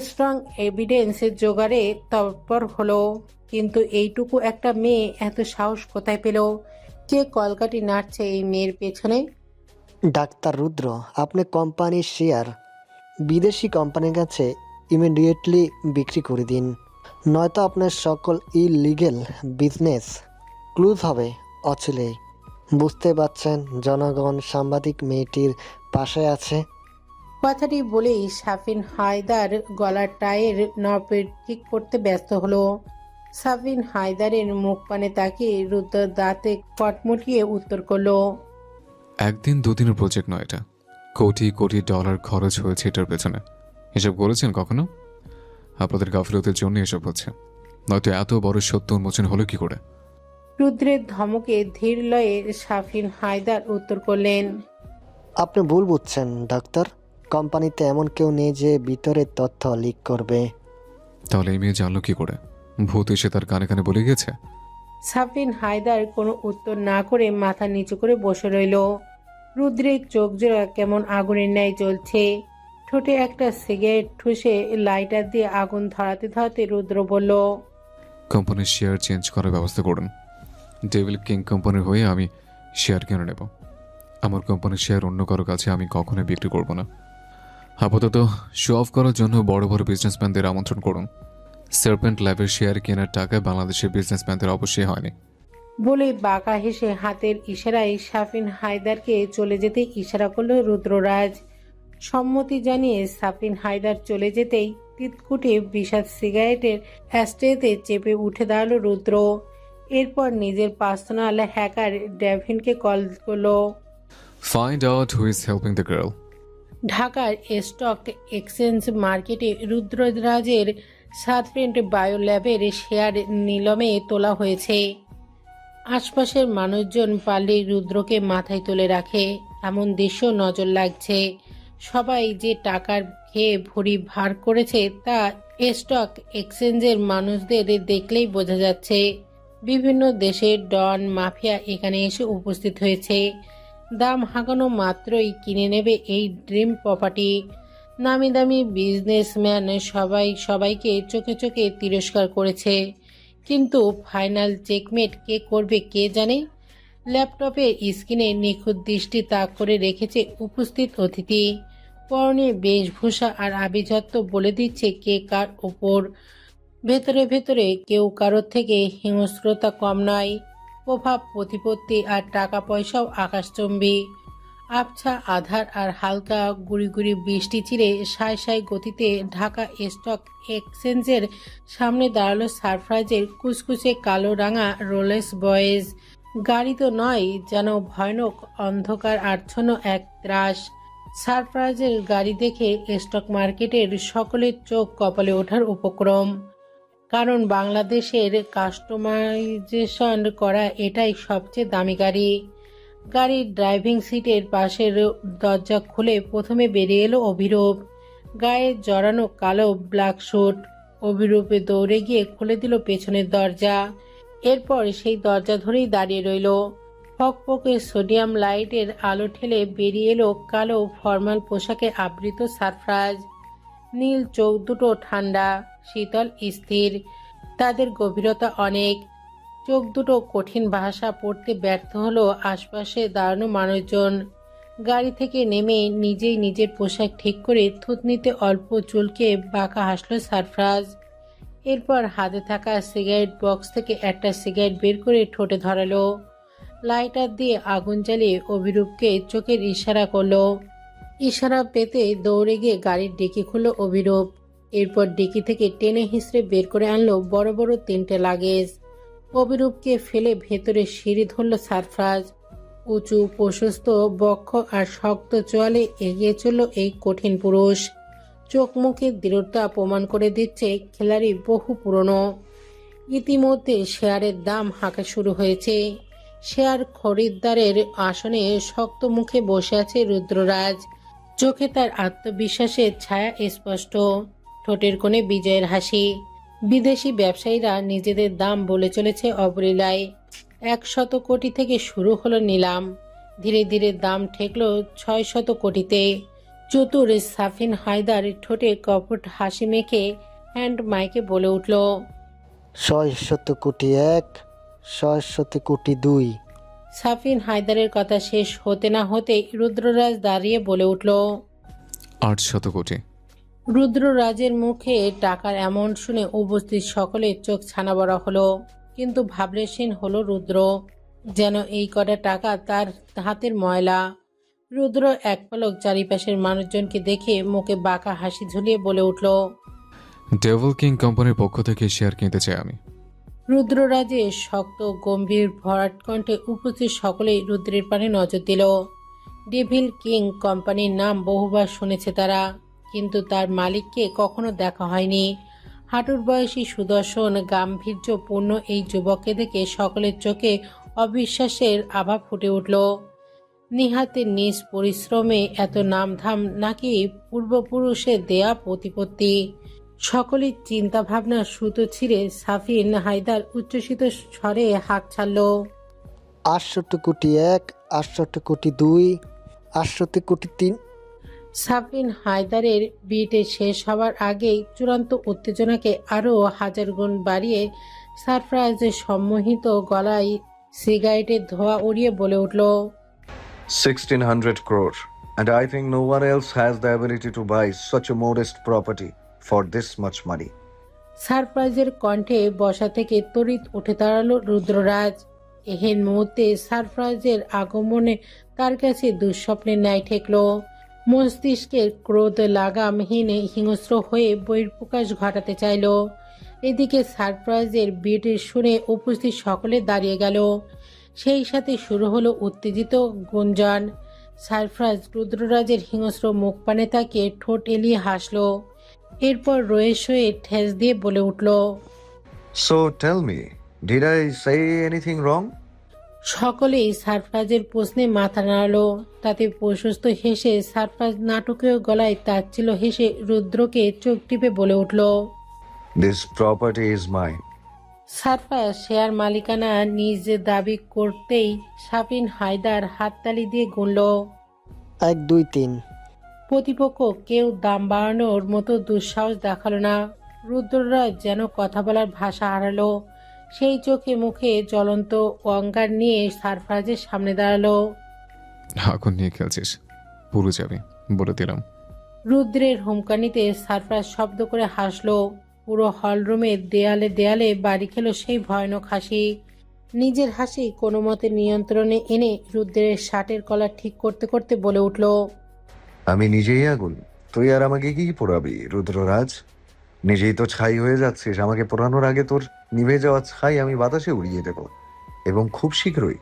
স্ট্রং এভিডেন্স জোগাড়ে তৎপর হলো। কিন্তু এইটুকু একটা মেয়ে এত সাহস কোথায় পেল? কে কলকাঠি নাড়ছে এই মেয়ের পেছনে? ডাক্তার রুদ্র, আপনি কোম্পানির শেয়ার বিদেশি কোম্পানির কাছে ইমিডিয়েটলি বিক্রি করে দিন, নয়তো আপনার সকল ইলিগেল বিজনেস ক্লোজ হবে অচিলেই। বুঝতে পারছেন জনগণ সাংবাদিক মেয়েটির পাশে আছে। কথাটি বলেই সাফিন হায়দার গলার টায়ের নব ঠিক করতে ব্যস্ত হলো। সাফিন হায়দারের মুখ পানে তাকিয়ে রুদ্র দাঁতে কটমটিয়ে উত্তর করলো, একদিন দুদিনের প্রজেক্ট নয়, এটা কোটি কোটি ডলার খরচ হয়েছে এটার পেছনে। এসব করেছেন কখনো? আপনাদের গাফিলতির জন্য এসব হচ্ছে, নয়তো এত বড় সত্য উন্মোচন হলো কি করে? রুদ্রের ধমকে ধীর লয়ে সাফিন হায়দার উত্তর করলেন, আপনি ভুল বুঝছেন ডাক্তার, কোম্পানিতে এমন কেউ নেই যে ভিতরের তথ্য লিক করবে। তাহলে এই মেয়ে জানলো কি করে? ভূত এসে তার কানে কানে বলে গেছে? সাফিন হায়দার কোনো উত্তর না করে মাথা নিচু করে বসে রইল। রুদ্রের চোখ জোড়া কেমন আগুনের ন্যায় জ্বলছে। ঠোঁটে একটা সিগারেট ঠুসে লাইটার দিয়ে আগুন ধরাতে ধরাতে রুদ্র বলল, কোম্পানির শেয়ার চেঞ্জ করার ব্যবস্থা করুন। ডেভিল কিং কোম্পানির হয়ে আমি শেয়ার কিনে নেব। আমার কোম্পানির শেয়ার অন্য কারো কাছে আমি কখনোই বিক্রি করব না। আপাতত শো অফ করার জন্য বড় বড় বিজনেসম্যানদের আমন্ত্রণ করুন। সার্পেন্ট ল্যাবের শেয়ার কেনার টাকা বাংলাদেশের বিজনেসম্যানদের অবশ্যই হয়নি। বলে বাঁকা হেসে হাতের ইশারায় সাফিন হায়দারকে চলে যেতে ইশারা করল রুদ্ররাজ। সম্মতি জানিয়ে সাফিন হায়দার চলে যেতেই তিতকুটে বিষাদ সিগারেটের অ্যাস্ট্রেতে চেপে উঠে দাঁড়ালো রুদ্র। এরপর নিজের পার্সোনাল হ্যাকার ডেভিনকে কল করলো। Find out who is helping the girl. ঢাকার স্টক এক্সচেঞ্জ মার্কেটে রুদ্ররাজের সার্পেন্ট বায়ো ল্যাবের শেয়ার নিলামে তোলা হয়েছে। আশপাশের মানুষজন পারলেই রুদ্রকে মাথায় তুলে রাখে, এমন দৃশ্য নজর লাগছে। সবাই যে টাকার খেয়ে ভুঁড়ি ভার করেছে তা স্টক এক্সচেঞ্জের মানুষদের দেখলেই বোঝা যাচ্ছে। বিভিন্ন দেশের ডন মাফিয়া এখানে এসে উপস্থিত হয়েছে। দাম হাঁকানো মাত্রই কিনে নেবে এই ড্রিম প্রপার্টি। নামি দামি বিজনেসম্যান সবাইকে চোখে চোখে তিরস্কার করেছে, কিন্তু ফাইনাল চেকমেট কে করবে কে জানে। ল্যাপটপের স্ক্রিনে নিখুঁত দৃষ্টি তাক করে রেখেছে উপস্থিত অতিথি। পরনে বেশভূষা আর আভিজাত্য বলে দিচ্ছে কে কার ওপর। ভেতরে ভেতরে কেউ কারোর থেকে হিংস্রতা কম নয়। প্রভাব, প্রতিপত্তি আর টাকা পয়সাও আকাশচুম্বী। আবছা আধার আর হালকা গুড়ি গুড়ি বৃষ্টি চিরে সায় সায় গতিতে ঢাকা স্টক এক্সচেঞ্জের সামনে দাঁড়ালো সারপ্রাইজের কুচকুচে কালো রাঙা রোলেস বয়েজ। গাড়ি তো নয়, যেন ভয়ানক অন্ধকার আচ্ছন্ন এক ত্রাস। সারপ্রাইজের গাড়ি দেখে স্টক মার্কেটের সকলের চোখ কপালে ওঠার উপক্রম, কারণ বাংলাদেশের কাস্টমাইজেশন করা এটাই সবচেয়ে দামি গাড়ি। গাড়ির ড্রাইভিং সিটের পাশের দরজা খুলে প্রথমে বেরিয়ে এলো অভিরূপ। গায়ে জড়ানো কালো ব্ল্যাক স্যুট, অভিরূপে দৌড়ে গিয়ে খুলে দিল পেছনের দরজা। এরপর সেই দরজা ধরেই দাঁড়িয়ে রইল। ফকফকে সোডিয়াম লাইটের আলো ঠেলে বেরিয়ে এলো কালো ফর্মাল পোশাকে আবৃত সারফরাজ। নীল চোখ দুটো ঠান্ডা, শীতল, স্থির। তাদের গভীরতা অনেক। চোখ দুটো কঠিন ভাষা পড়তে ব্যর্থ হলো আশপাশে দাঁড়ানো মানুষজন। গাড়ি থেকে নেমে নিজেই নিজের পোশাক ঠিক করে থুতনিতে অল্প চুলকে বাঁকা হাসল সারফরাজ। এরপর হাতে থাকা সিগারেট বক্স থেকে একটা সিগারেট বের করে ঠোঁটে ধরালো। লাইটার দিয়ে আগুন জ্বালিয়ে অভিরূপকে চোখের ইশারা করলো। ইশারা পেতে দৌড়ে গিয়ে গাড়ির ডিকি খুলল অভিরূপ। এরপর ডিকি থেকে টেনে হিঁচড়ে বের করে আনলো বড় বড় 3টে লাগেজ। অভিরূপকে ফেলে ভেতরে সিঁড়ি ধরল সারফরাজ। উঁচু প্রশস্ত বক্ষ আর শক্ত চোয়ালে এগিয়ে চলল এই কঠিন পুরুষ। চোখ মুখের দৃঢ়তা প্রমাণ করে দিচ্ছে খেলাড়ি বহু পুরনো। ইতিমধ্যে শেয়ারের দাম হাঁকা শুরু হয়েছে। শেয়ার খরিদ্দারের আসনে শক্ত মুখে বসে আছে রুদ্ররাজ। চোখে তার আত্মবিশ্বাসের ছায়া স্পষ্ট, ঠোঁটের কোণে বিজয়ের হাসি। বিদেশি ব্যবসায়ীরা নিজেদের দাম বলে চলেছে অবলীলায়। 100 কোটি থেকে শুরু হলো নিলাম। ধীরে ধীরে দাম ঠেকল 600 কোটিতে। চতুর সাফিন হায়দার ঠোঁটে কপট হাসি মেখে হ্যান্ড মাইকে বলে উঠল, 600 কোটি 1, 600 কোটি 2। সাফিন হায়দারের কথা শেষ হতে না হতেই রুদ্ররাজ দাঁড়িয়ে বলে উঠল, 800 কোটি। রুদ্ররাজের মুখে টাকার অ্যামাউন্ট শুনে উপস্থিত সকলের চোখ ছানা বড়া হলো। কিন্তু ভাবলেশীন হলো রুদ্র, যেন এই কটা টাকা তার হাতের ময়লা। রুদ্র এক পলক চারিপাশের মানুষজনকে দেখে মুখে বাঁকা হাসি ঝুলিয়ে বলে উঠল, ডেভিল কিং কোম্পানির পক্ষ থেকে শেয়ার কিনতে চাই আমি। রুদ্ররাজের শক্ত গম্ভীর ভরাট কণ্ঠে উপস্থিত সকলেই রুদ্রের পানে নজর দিল। ডেভিল কিং কোম্পানির নাম বহুবার শুনেছে তারা, কিন্তু তার মালিককে কখনো দেখা হয়নি। হাঁটুর বয়সী সুদর্শন গাম্ভীর্যপূর্ণ এই যুবককে দেখে সকলের চোখে অবিশ্বাসের আভা ফুটে উঠল। নিহাতে নিজ পরিশ্রমে এত নামধাম নাকি পূর্বপুরুষের দেয়া প্রতিপত্তি? সকলের চিন্তা ভাবনা সুতো ছিঁড়ে সাফিন হায়দার উচ্ছ্বসিত স্বরে হাঁক ছাড়ল, 68 কোটি 1, 68 কোটি 2, 68 কোটি 3। সাফিন হায়দারের বিটে শেষ হওয়ার আগেই চূড়ান্ত উত্তেজনাকে আরও 1000 গুণ বাড়িয়ে সারফরাজের সম্মোহিত গলায় সিগারেটের ধোঁয়া উড়িয়ে বলে উঠল, 1600 crore. And I think no one else has the ability to buy such a modest property for this much money. সারপ্রাইজের কণ্ঠে বসা থেকে তড়িৎ উঠে দাঁড়ালো রুদ্ররাজ। এহেন মুহূর্তে সারপ্রাইজের আগমনে তার কাছে দুঃস্বপ্নের ন্যায় ঠেকল। মস্তিষ্কের ক্রোধ লাগামহীন হিংস্র হয়ে বহিঃপ্রকাশ ঘটাতে চাইল। এদিকে সারপ্রাইজের বিট শুনে উপস্থিত সকলে দাঁড়িয়ে গেল। সেই সাথে শুরু হলো উত্তেজিত গুঞ্জন। সারপ্রাইজ রুদ্ররাজের হিংস্র মুখ পানে তাকিয়ে ঠোঁট এলিয়ে হাসল। এরপর রয়েস হয়ে ঠেস দিয়ে বলে উঠল, So tell me, did I say anything wrong? সকলেই সারপ্রাইজের প্রশ্নে মাথা নাড়ালো। তাতে প্রশস্ত হেসে সারপ্রাইজ নাটকীয় গলায় তাচ্ছিল হেসে রুদ্রকে চোখ টিপে বলে উঠল, This property is mine. Surprise share মালিকানা নিজ দাবি করতেই সাফিন হায়দার হাততালি দিয়ে গুনল। 1, 2, 3। প্রতিপক্ষ কেউ দাম বাড়ানোর মতো দুঃসাহস দেখালো না। রুদ্ররাজ যেন কথা বলার ভাষা হারালো। সেই চোখে মুখে জ্বলন্ত অঙ্গার নিয়ে সারফরাজের সামনে দাঁড়ালো। আগুন নিয়ে খেলছিস, পুরো যাবে বলে দিলাম। রুদ্রের হুমকানিতে সারফরাজ শব্দ করে হাসলো। পুরো হলরুমের দেয়ালে দেয়ালে বাড়ি খেলো সেই ভয়ানক হাসি। নিজের হাসি কোনো মতে নিয়ন্ত্রণে এনে রুদ্রের শার্টের কলার ঠিক করতে করতে বলে উঠল, আমি নিজেই আগুন, তুই আর আমাকে কি পোড়াবি রুদ্ররাজ? নিজেই তো ছাই হয়ে যাচ্ছিস, আমাকে পোড়ানোর আগে তোর নিভে যাওয়া ছাই আমি বাতাসে উড়িয়ে দেব, এবং খুব শীঘ্রই।